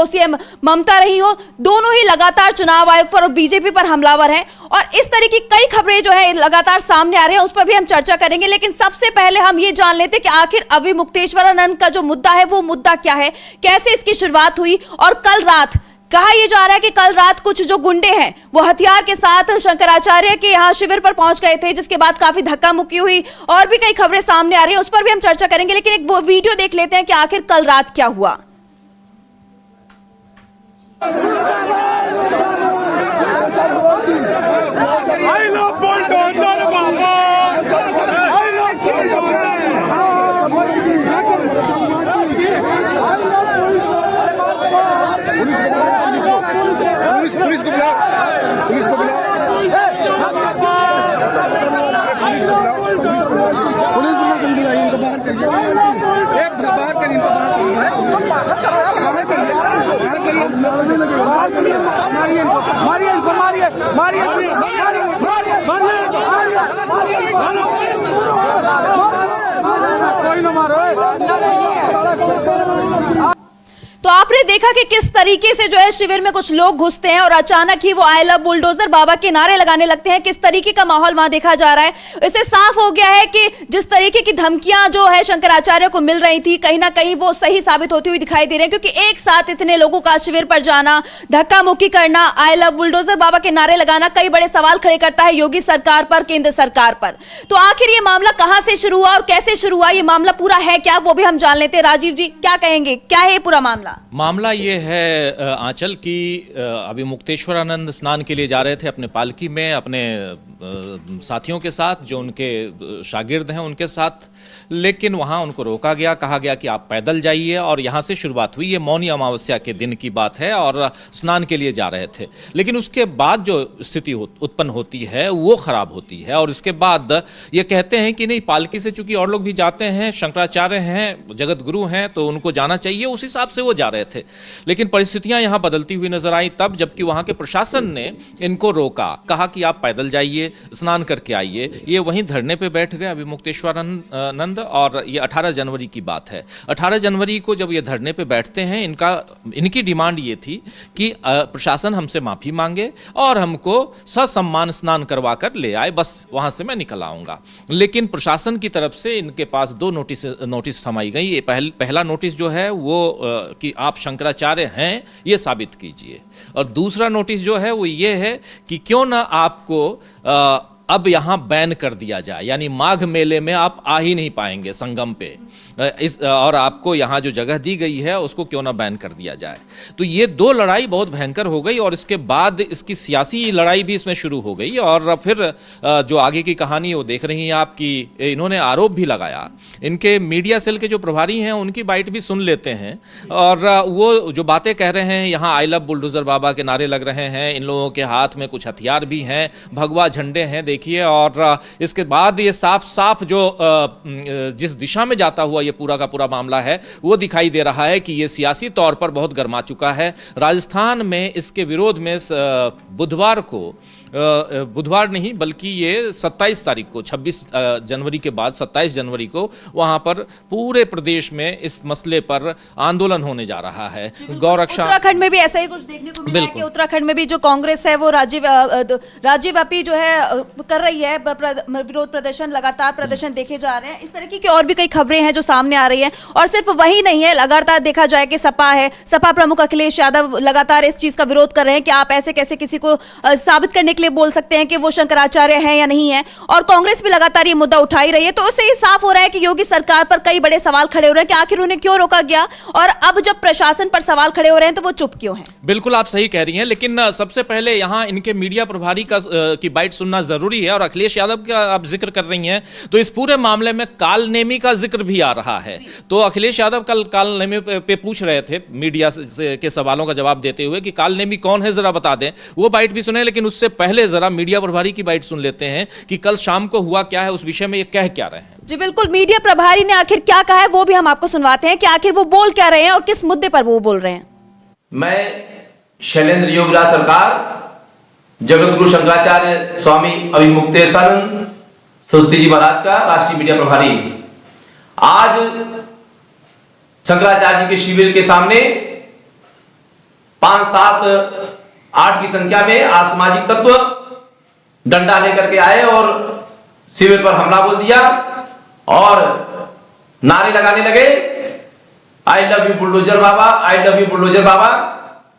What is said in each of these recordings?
वो सीएम ममता रही हो, दोनों ही लगातार चुनाव आयोग पर और बीजेपी पर हमलावर हैं और इस तरह की कई खबरें जो है लगातार सामने आ रही हैं, उस पर भी हम चर्चा करेंगे। लेकिन सबसे पहले हम ये जान लेते हैं कि आखिर अविमुक्तेश्वरानंद का जो मुद्दा है वो मुद्दा क्या है, कैसे इसकी शुरुआत हुई। और कल रात कहा यह जा रहा है कि कल रात कुछ जो गुंडे हैं वो हथियार के साथ शंकराचार्य के यहाँ शिविर पर पहुंच गए थे, जिसके बाद काफी धक्का मुक्की हुई और भी कई खबरें सामने आ रही हैं, उस पर भी हम चर्चा करेंगे। लेकिन एक वो वीडियो देख लेते हैं कि आखिर कल रात क्या हुआ। पुलिस को बुलाओ, पुलिस को बुलाओ, पुलिस जल्दी लाइए, इनको बाहर करिए, बाहर करिए, मारिए इनको, मारिए, मारिए, कोई ना मारो। तो आपने देखा कि किस तरीके से जो है शिविर में कुछ लोग घुसते हैं और अचानक ही वो आई लव बुलडोजर बाबा के नारे लगाने लगते हैं। किस तरीके का माहौल वहां देखा जा रहा है, इससे साफ हो गया है कि जिस तरीके की धमकियां जो है शंकराचार्य को मिल रही थी, कहीं ना कहीं वो सही साबित होती हुई दिखाई दे रही है। क्योंकि एक साथ इतने लोगों का शिविर पर जाना, धक्का मुक्की करना, आई लव बुलडोजर बाबा के नारे लगाना कई बड़े सवाल खड़े करता है योगी सरकार पर, केंद्र सरकार पर। तो आखिर ये मामला कहां से शुरू हुआ और कैसे शुरू हुआ, ये मामला पूरा है क्या, वो भी हम जान लेते हैं। राजीव जी क्या कहेंगे, क्या है पूरा मामला? मामला ये है आंचल की अविमुक्तेश्वरानंद स्नान के लिए जा रहे थे अपने पालकी में, अपने साथियों के साथ, जो उनके शागिर्द हैं उनके साथ, लेकिन वहाँ उनको रोका गया, कहा गया कि आप पैदल जाइए और यहाँ से शुरुआत हुई। ये मौनी अमावस्या के दिन की बात है और स्नान के लिए जा रहे थे। लेकिन उसके बाद जो स्थिति उत्पन्न होती है वो खराब होती है और उसके बाद ये कहते हैं कि नहीं, पालकी से चूंकि और लोग भी जाते हैं, शंकराचार्य हैं, जगत गुरु हैं, तो उनको जाना चाहिए, उस हिसाब से वो जा रहे थे। लेकिन परिस्थितियां यहाँ बदलती हुई नजर आई तब जबकि वहाँ के प्रशासन ने इनको रोका, कहा कि आप पैदल जाइए, स्नान करके आइए। ये वहीं धरने पे बैठ गए अविमुक्तेश्वरानंद। और ये 18 जनवरी की बात है। 18 जनवरी को जब ये धरने पे बैठते हैं, इनकी डिमांड ये थी कि प्रशासन हमसे माफ़ी मांगे और हमको ससम्मान स्नान करवा कर ले आए, बस वहाँ से मैं निकल आऊँगा। लेकिन प्रशासन की तरफ से इनके पास 2 नोटिस थमाई गई। ये पहला नोटिस जो है वो कि आप शंकराचार्य हैं ये साबित कीजिए, और दूसरा नोटिस जो है वो ये है कि क्यों ना आपको अब यहाँ बैन कर दिया जाए, यानी माघ मेले में आप आ ही नहीं पाएंगे संगम पे, और आपको यहाँ जो जगह दी गई है उसको क्यों ना बैन कर दिया जाए। तो ये 2 लड़ाई बहुत भयंकर हो गई और इसके बाद इसकी सियासी लड़ाई भी इसमें शुरू हो गई। और फिर जो आगे की कहानी वो देख रही हैं आप कि इन्होंने आरोप भी लगाया, इनके मीडिया सेल के जो प्रभारी हैं उनकी बाइट भी सुन लेते हैं, और वो जो बातें कह रहे हैं, यहाँ आई लव बुलडोजर बाबा के नारे लग रहे हैं, इन लोगों के हाथ में कुछ हथियार भी हैं, भगवा झंडे हैं देखिए, और इसके बाद ये साफ साफ जो जिस दिशा में जाता हुआ ये पूरा का पूरा मामला है वो दिखाई दे रहा है कि ये सियासी तौर पर बहुत गर्मा चुका है। राजस्थान में इसके विरोध में बुधवार नहीं बल्कि ये 27 तारीख को, 26 जनवरी के बाद 27 जनवरी को वहां पर पूरे प्रदेश में इस मसले पर आंदोलन होने जा रहा है। गौरक्षा उत्तराखंड में भी ऐसा ही कुछ देखने को मिला है कि उत्तराखंड में भी जो कांग्रेस है वो राज्यव्यापी जो है कर रही है विरोध प्रदर्शन, लगातार प्रदर्शन देखे जा रहे हैं। इस तरह की और भी कई खबरें हैं जो सामने आ रही है। और सिर्फ वही नहीं है, लगातार देखा जाए कि सपा है, सपा प्रमुख अखिलेश यादव लगातार इस चीज का विरोध कर रहे हैं कि आप ऐसे कैसे किसी को साबित करने के लिए बोल सकते हैं कि वो शंकराचार्य है या नहीं है। और कांग्रेस भी लगातार ये मुद्दा उठाई रही है। तो उससे ही साफ हो रहा है कि योगी सरकार पर कई बड़े सवाल खड़े हो रहे हैं कि आखिर उन्हें क्यों रोका गया, और अब जब प्रशासन पर सवाल खड़े हो रहे हैं तो वो चुप क्यों हैं। बिल्कुल आप सही कह रही हैं, लेकिन सबसे पहले यहाँ इनके मीडिया प्रभारी की बाइट सुनना जरूरी है। और अखिलेश यादव का आप जिक्र कर रही हैं तो इस पूरे मामले में कालनेमी का जिक्र भी आ रहा है। तो अखिलेश यादव कल कालनेमी पे पूछ रहे थे मीडिया के सवालों का जवाब देते हुए कि कालनेमी कौन है जरा बता दें। वो बाइट भी सुने, लेकिन उससे पहले जरा मीडिया प्रभारी की बाइट सुन लेते हैं कि कल शाम को हुआ क्या है, उस विषय में ये कह क्या रहे हैं। जी बिल्कुल, मीडिया प्रभारी ने आखिर क्या कहा है वो भी हम आपको सुनवाते हैं कि आखिर वो बोल क्या रहे हैं और किस मुद्दे पर वो बोल रहे हैं। मैं शैलेंद्र योगीराज सरकार, जगत गुरु शंकराचार्य स्वामी अविमुक्तेश्वरानंद सरस्वती जी महाराज का राष्ट्रीय मीडिया प्रभारी, आज शंकराचार्य जी के शिविर के सामने 5, 7, 8 की संख्या में असामाजिक तत्व डंडा लेकर के आए और शिविर पर हमला बोल दिया और नारे लगाने लगे, I love you bulldozer Baba, I love you bulldozer Baba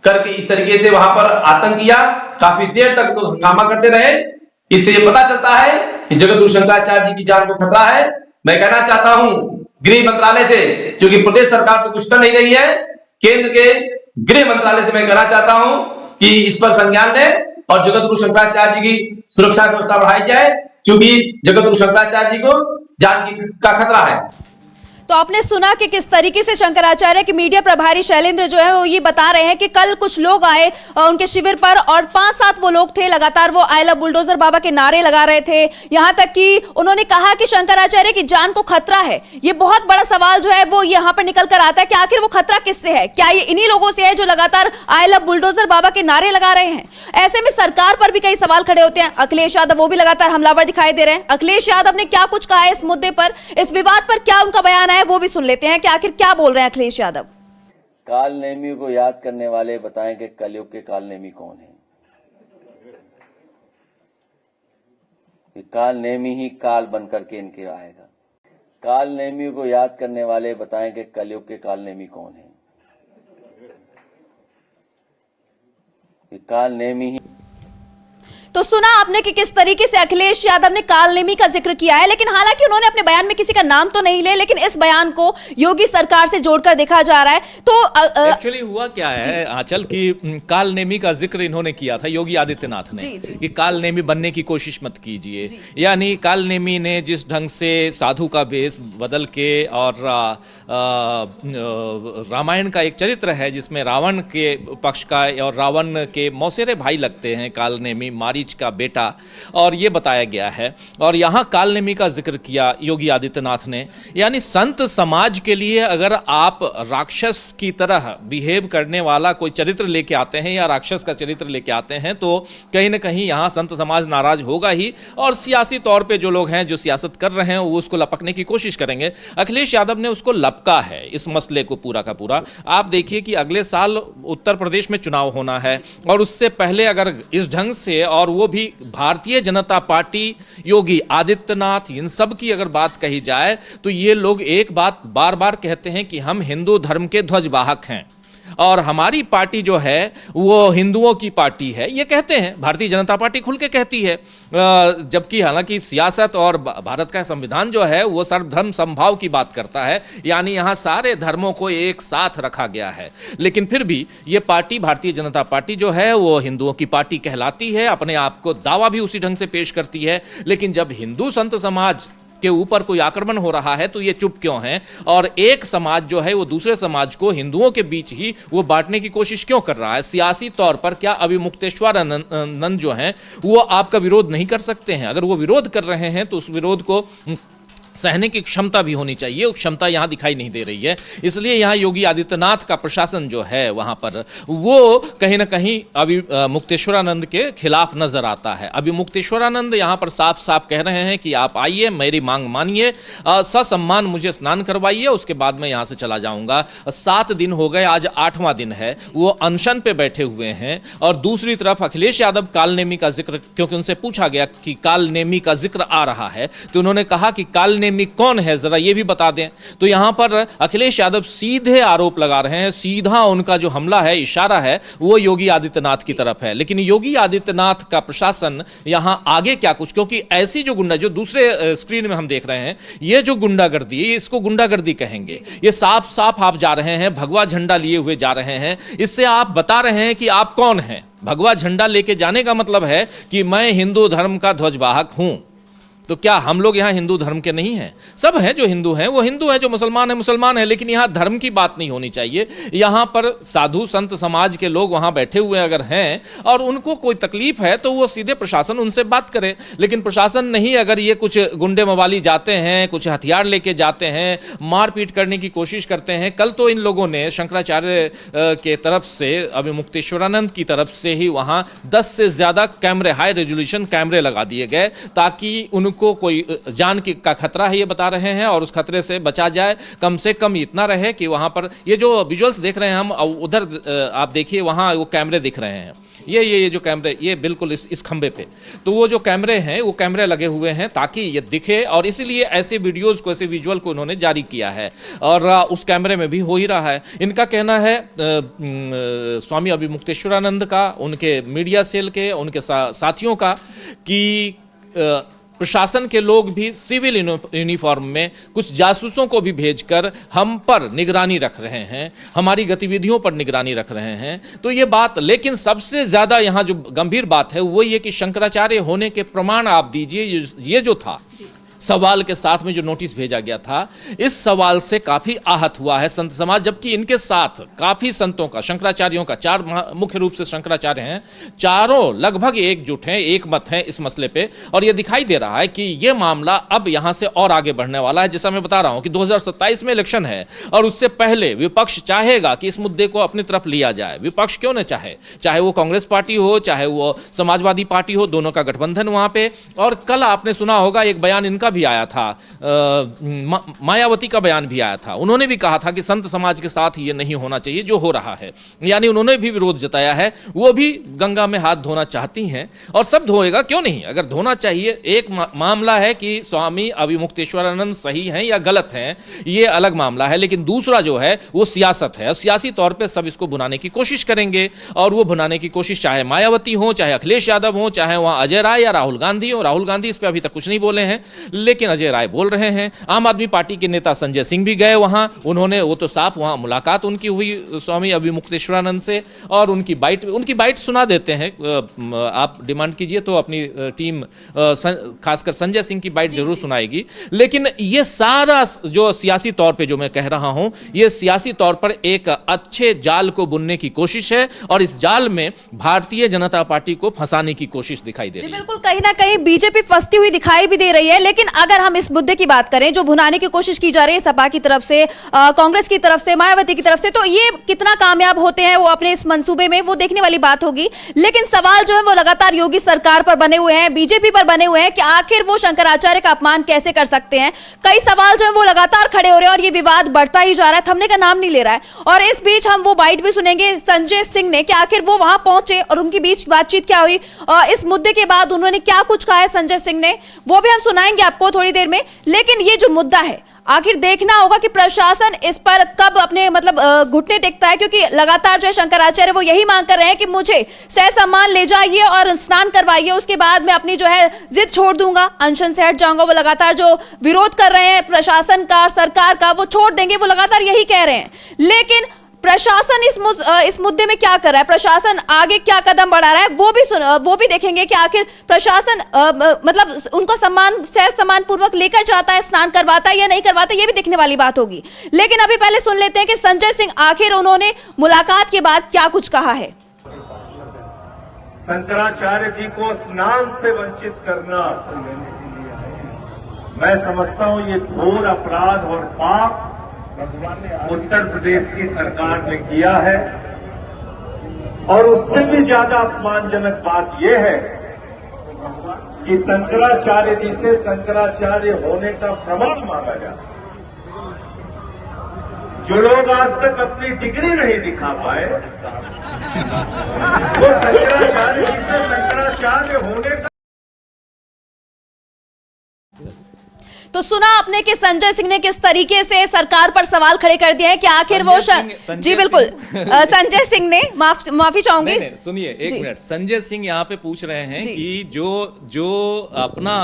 करके इस तरीके से वहां पर आतंक किया। काफी देर तक लोग हंगामा करते रहे। इससे ये पता चलता है कि जगतगुरु शंकराचार्य जी की जान को खतरा है। मैं कहना चाहता हूं गृह मंत्रालय से, क्योंकि प्रदेश सरकार तो कुछ कर नहीं रही है, केंद्र के गृह मंत्रालय से मैं कहना चाहता हूं कि इस पर संज्ञान लें और जगतगुरु शंकराचार्य जी की सुरक्षा व्यवस्था बढ़ाई जाए, क्योंकि जगतगुरु शंकराचार्य जी को जान का खतरा है। तो आपने सुना कि किस तरीके से शंकराचार्य के मीडिया प्रभारी शैलेंद्र जो है वो ये बता रहे हैं कि कल कुछ लोग आए उनके शिविर पर और 5-7 वो लोग थे, लगातार वो आई लव बुलडोजर बाबा के नारे लगा रहे थे। यहां तक कि उन्होंने कहा कि शंकराचार्य की जान को खतरा है। ये बहुत बड़ा सवाल जो है वो यहाँ पर निकल कर आता है कि आखिर वो खतरा किससे है? क्या ये इन्हीं लोगों से है जो लगातार आई लव बुलडोजर बाबा के नारे लगा रहे हैं? ऐसे में सरकार पर भी कई सवाल खड़े होते हैं। अखिलेश यादव वो भी लगातार हमलावर दिखाई दे रहे हैं। अखिलेश यादव ने क्या कुछ कहा है इस मुद्दे पर, इस विवाद पर क्या उनका बयान है वो भी सुन लेते हैं कि आखिर क्या बोल रहे हैं अखिलेश यादव। काल नेमी को याद करने वाले बताएं कि कलयुग के काल नेमी कौन है। काल नेमी ही काल बनकर के इनके आएगा। काल नेमी को याद करने वाले बताएं कि कलयुग के काल नेमी कौन है। काल नेमी ही। तो सुना आपने कि किस तरीके से अखिलेश यादव ने कालनेमी का जिक्र किया है, लेकिन हालांकि उन्होंने अपने बयान में किसी का नाम तो नहीं ले, लेकिन इस बयान को योगी सरकार से जोड़कर देखा जा रहा है। तो एक्चुअली हुआ क्या है आंचल कि कालनेमी का जिक्र इन्होंने किया था योगी आदित्यनाथ ने कि कालनेमी बनने की कोशिश मत कीजिए। यानी कालनेमी ने जिस ढंग से साधु का भेष बदल के और रामायण का एक चरित्र है जिसमें रावण के पक्ष का और रावण के मौसेरे भाई लगते हैं कालनेमी, मारीच का बेटा, और ये बताया गया है। और यहाँ कालनेमी का जिक्र किया योगी आदित्यनाथ ने। यानी संत समाज के लिए अगर आप राक्षस की तरह बिहेव करने वाला कोई चरित्र लेके आते हैं या राक्षस का चरित्र लेके आते हैं तो कहीं ना कहीं यहाँ संत समाज नाराज होगा ही, और सियासी तौर पे जो लोग हैं जो सियासत कर रहे हैं वो उसको लपकने की कोशिश करेंगे। अखिलेश यादव ने उसको लपका है इस मसले को पूरा का पूरा। आप देखिए कि अगले साल उत्तर प्रदेश में चुनाव होना है और उससे पहले अगर इस ढंग से, और वो भी भारतीय जनता पार्टी, योगी आदित्यनाथ, इन सब की अगर बात कही जाए तो ये लोग एक बात बार बार कहते हैं कि हम हिंदू धर्म के ध्वजवाहक हैं और हमारी पार्टी जो है वो हिंदुओं की पार्टी है, ये कहते हैं। भारतीय जनता पार्टी खुल के कहती है, जबकि हालांकि सियासत और भारत का संविधान जो है वो सर्वधर्म समभाव की बात करता है, यानी यहाँ सारे धर्मों को एक साथ रखा गया है। लेकिन फिर भी ये पार्टी, भारतीय जनता पार्टी जो है वो हिंदुओं की पार्टी कहलाती है, अपने आप को दावा भी उसी ढंग से पेश करती है। लेकिन जब हिंदू संत समाज के ऊपर कोई आक्रमण हो रहा है तो ये चुप क्यों हैं? और एक समाज जो है वो दूसरे समाज को हिंदुओं के बीच ही वो बांटने की कोशिश क्यों कर रहा है? सियासी तौर पर क्या अभी मुक्तेश्वरानंद जो हैं वो आपका विरोध नहीं कर सकते हैं? अगर वो विरोध कर रहे हैं तो उस विरोध को सहने की क्षमता भी होनी चाहिए, वो क्षमता यहाँ दिखाई नहीं दे रही है। इसलिए यहाँ योगी आदित्यनाथ का प्रशासन जो है वहाँ पर वो कहीं ना कहीं अभी मुक्तेश्वरानंद के खिलाफ नजर आता है। अभी मुक्तेश्वरानंद यहाँ पर साफ साफ कह रहे हैं कि आप आइए, मेरी मांग मानिए, ससम्मान मुझे स्नान करवाइए, उसके बाद मैं यहाँ से चला जाऊँगा। 7 दिन हो गए, आज 8वां दिन है, वो अनशन पे बैठे हुए हैं। और दूसरी तरफ अखिलेश यादव कालनेमी का जिक्र, क्योंकि उनसे पूछा गया कि कालनेमी का जिक्र आ रहा है तो उन्होंने कहा कि कालनेमी कौन है जरा ये भी बता दें। तो यहां पर अखिलेश यादव सीधे आरोप लगा रहे हैं, सीधा उनका जो हमला है, इशारा है, वो योगी आदित्यनाथ की तरफ है। लेकिन योगी आदित्यनाथ का प्रशासन यहां आगे क्या कुछ, क्योंकि ऐसी जो गुंडा जो दूसरे स्क्रीन में हम देख रहे हैं, ये जो गुंडागर्दी, इसको गुंडागर्दी कहेंगे। ये साफ साफ आप जा रहे हैं, भगवा झंडा लिए हुए जा रहे हैं। इससे आप बता रहे हैं कि आप कौन हैं। भगवा झंडा लेके जाने का मतलब है कि मैं हिंदू धर्म का ध्वजवाहक हूं। तो क्या हम लोग यहाँ हिंदू धर्म के नहीं हैं? सब हैं जो हिंदू हैं वो हिंदू हैं, जो मुसलमान है मुसलमान है, लेकिन यहाँ धर्म की बात नहीं होनी चाहिए। यहाँ पर साधु संत समाज के लोग वहाँ बैठे हुए अगर हैं और उनको कोई तकलीफ है तो वो सीधे प्रशासन उनसे बात करे। लेकिन प्रशासन नहीं, अगर ये कुछ गुंडे मवाली जाते हैं, कुछ हथियार लेके जाते हैं, मारपीट करने की कोशिश करते हैं। कल तो इन लोगों ने शंकराचार्य के तरफ से, अभी मुक्तेश्वरानंद की तरफ से ही वहाँ 10 से ज़्यादा कैमरे, हाई रेजोल्यूशन कैमरे लगा दिए गए ताकि उनको उनको कोई जान का खतरा है ये बता रहे हैं, और उस खतरे से बचा जाए, कम से कम इतना रहे कि वहां पर ये जो विजुअल्स देख रहे हैं हम, उधर आप देखिए वहां वो कैमरे दिख रहे हैं, ये जो कैमरे, ये बिल्कुल इस खंबे पे, तो वो जो कैमरे हैं वो कैमरे लगे हुए हैं ताकि ये दिखे, और इसीलिए ऐसे वीडियोस को, ऐसे विजुअल को उन्होंने जारी किया है, और उस कैमरे में भी हो ही रहा है। इनका कहना है स्वामी अभिमुक्तेश्वरानंद का, उनके मीडिया सेल के, उनके साथियों का, कि प्रशासन के लोग भी सिविल यूनिफॉर्म में कुछ जासूसों को भी भेजकर हम पर निगरानी रख रहे हैं, हमारी गतिविधियों पर निगरानी रख रहे हैं। तो ये बात, लेकिन सबसे ज्यादा यहाँ जो गंभीर बात है वो ये कि शंकराचार्य होने के प्रमाण आप दीजिए। ये जो था सवाल के साथ में जो नोटिस भेजा गया था, इस सवाल से काफी आहत हुआ है संत समाज, जबकि इनके साथ काफी संतों का, शंकराचार्यों का, 4 मुख्य रूप से शंकराचार्य हैं, चारों लगभग एकजुट हैं, एक मत हैं इस मसले पे, और यह दिखाई दे रहा है कि यह मामला अब यहां से और आगे बढ़ने वाला है। जैसा मैं बता रहा हूं कि 2027 में इलेक्शन है, और उससे पहले विपक्ष चाहेगा कि इस मुद्दे को अपनी तरफ लिया जाए। विपक्ष क्यों न चाहे वो कांग्रेस पार्टी हो, चाहे वो समाजवादी पार्टी हो, दोनों का गठबंधन वहां पे। और कल आपने सुना होगा एक बयान इनका भी आया था, मायावती का बयान भी आया था, उन्होंने भी कहा था कि संत समाज के साथ ये नहीं होना चाहिए जो हो रहा है, यानी उन्होंने भी विरोध जताया है। वो भी गंगा में हाथ धोना चाहती हैं, और सब धोएगा, क्यों नहीं, अगर धोना चाहिए। एक मामला है कि स्वामी अभिमुक्तेश्वरानंद सही हैं या गलत हैं, ये अलग मामला है, लेकिन दूसरा जो है वो सियासत है, और सियासी तौर पे सब इसको भुनाने की कोशिश करेंगे, और वो भुनाने की कोशिश चाहे मायावती हो, चाहे अखिलेश यादव हो, चाहे वहां अजय राय या राहुल गांधी हो। राहुल गांधी इस पर अभी तक कुछ नहीं बोले हैं, लेकिन अजय राय बोल रहे हैं। आम आदमी पार्टी के नेता संजय सिंह भी गए वहां, उन्होंने, वो तो साफ वहां मुलाकात उनकी हुई स्वामी अभिमुक्तेश्वरानंद से, और उनकी बाइट सुना देते हैं। आप डिमांड कीजिए तो अपनी टीम खासकर संजय सिंह की बाइट जरूर सुनाएगी। लेकिन ये सारा जो सियासी तौर पे जो मैं कह रहा हूं, ये सियासी तौर पर एक अच्छे जाल को बुनने की कोशिश है, और इस जाल में भारतीय जनता पार्टी को फंसाने की कोशिश दिखाई दे रही है। बिल्कुल, कहीं ना कहीं बीजेपी फंसती हुई दिखाई भी दे रही है। लेकिन अगर हम इस मुद्दे की बात करें, जो भुनाने की कोशिश की जा रही है सपा की तरफ से, कांग्रेस की तरफ से, मायावती की तरफ से, तो ये कितना कामयाब होते हैं वो अपने इस मंसूबे में, वो देखने वाली बात होगी। लेकिन सवाल जो है वो लगातार योगी सरकार पर बने हुए हैं, बीजेपी पर बने हुए हैं कि आखिर वो शंकराचार्य का अपमान कैसे कर सकते हैं। कई सवाल जो है वो लगातार खड़े हो रहे हैं, और ये विवाद बढ़ता ही जा रहा है, थमने का नाम नहीं ले रहा है। और इस बीच हम वो बाइट भी सुनेंगे संजय सिंह ने कि आखिर वो वहां पहुंचे और उनके बीच बातचीत क्या हुई, इस मुद्दे के बाद उन्होंने क्या कुछ कहा है संजय सिंह ने, वो भी हम सुनाएंगे आपको थोड़ी देर में। लेकिन ये जो मुद्दा है, आखिर देखना होगा कि प्रशासन इस पर कब अपने घुटने टेकता है, क्योंकि लगातार जो है शंकराचार्य वो यही मांग कर रहे हैं कि मुझे सह सम्मान ले जाइए और स्नान करवाइए, उसके बाद मैं अपनी जो है जिद छोड़ दूंगा, अनशन से हट जाऊंगा। वो लगातार जो विरोध कर रहे हैं प्रशासन का, सरकार का, वो छोड़ देंगे, वो लगातार यही कह रहे हैं। लेकिन प्रशासन इस मुद्दे में क्या कर रहा है, प्रशासन आगे क्या कदम बढ़ा रहा है, वो भी देखेंगे कि आखिर प्रशासन उनको सह सम्मान पूर्वक लेकर जाता है, स्नान करवाता है या नहीं करवाता, ये भी देखने वाली बात होगी। लेकिन अभी पहले सुन लेते हैं कि संजय सिंह आखिर उन्होंने मुलाकात के बाद क्या कुछ कहा है। शंकराचार्य जी को स्नान से वंचित करना, मैं समझता हूं ये घोर अपराध और पाप उत्तर प्रदेश की सरकार ने किया है। और उससे भी ज्यादा अपमानजनक बात यह है कि शंकराचार्य जी से शंकराचार्य होने का प्रमाण मांगा जाता। जो लोग आज तक अपनी डिग्री नहीं दिखा पाए, वो शंकराचार्य जी से शंकराचार्य होने का। तो सुना आपने कि संजय सिंह ने किस तरीके से सरकार पर सवाल खड़े कर दिए हैं कि आखिर वो जी बिल्कुल संजय सिंह ने माफी चाहूंगी। सुनिए एक मिनट, संजय सिंह यहाँ पे पूछ रहे हैं कि जो अपना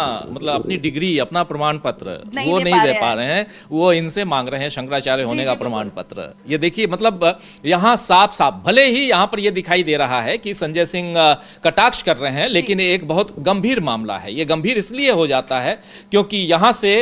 अपनी डिग्री, अपना प्रमाण पत्र वो नहीं दे पा रहे हैं, वो इनसे मांग रहे हैं शंकराचार्य होने का प्रमाण पत्र। ये देखिए, यहाँ साफ साफ, भले ही यहाँ पर ये दिखाई दे रहा है कि संजय सिंह कटाक्ष कर रहे हैं, लेकिन एक बहुत गंभीर मामला है। ये गंभीर इसलिए हो जाता है क्योंकि यहाँ से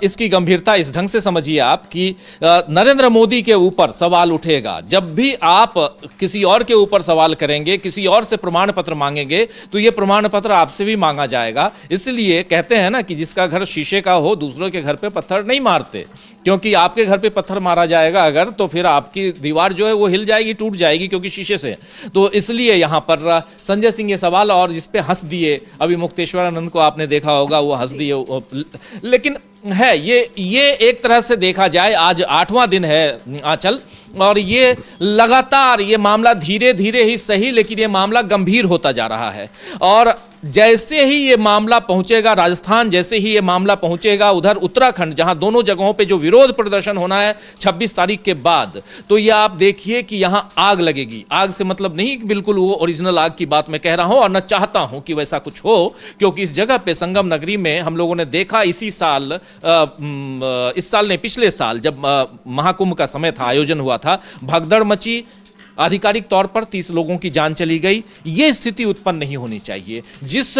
इसकी गंभीरता इस ढंग से समझिए आप कि नरेंद्र मोदी के ऊपर सवाल उठेगा। जब भी आप किसी और के ऊपर सवाल करेंगे, किसी और से प्रमाण पत्र मांगेंगे, तो ये प्रमाण पत्र आपसे भी मांगा जाएगा। इसलिए कहते हैं ना कि जिसका घर शीशे का हो दूसरों के घर पे पत्थर नहीं मारते, क्योंकि आपके घर पे पत्थर मारा जाएगा अगर, तो फिर आपकी दीवार जो है वो हिल जाएगी, टूट जाएगी, क्योंकि शीशे से। तो इसलिए यहाँ पर संजय सिंह ये सवाल, और जिस पे हंस दिए अभी मुक्तेश्वर आनंद को आपने देखा होगा, वो हंस दिए। लेकिन है ये एक तरह से देखा जाए आज 8वां दिन है आंचल, और ये लगातार ये मामला धीरे धीरे ही सही, लेकिन ये मामला गंभीर होता जा रहा है। और जैसे ही ये मामला पहुंचेगा राजस्थान, जैसे ही ये मामला पहुंचेगा उधर उत्तराखंड, जहां दोनों जगहों पे जो विरोध प्रदर्शन होना है 26 तारीख के बाद, तो ये आप देखिए कि यहां आग लगेगी। आग से मतलब नहीं कि बिल्कुल वो ओरिजिनल आग की बात मैं कह रहा हूं, और न चाहता हूं कि वैसा कुछ हो, क्योंकि इस जगह पे संगम नगरी में हम लोगों ने देखा इसी साल, इस साल नहीं पिछले साल, जब महाकुंभ का समय था, आयोजन हुआ था, भगदड़ मची, आधिकारिक तौर पर 30 लोगों की जान चली गई। यह स्थिति उत्पन्न नहीं होनी चाहिए। जिस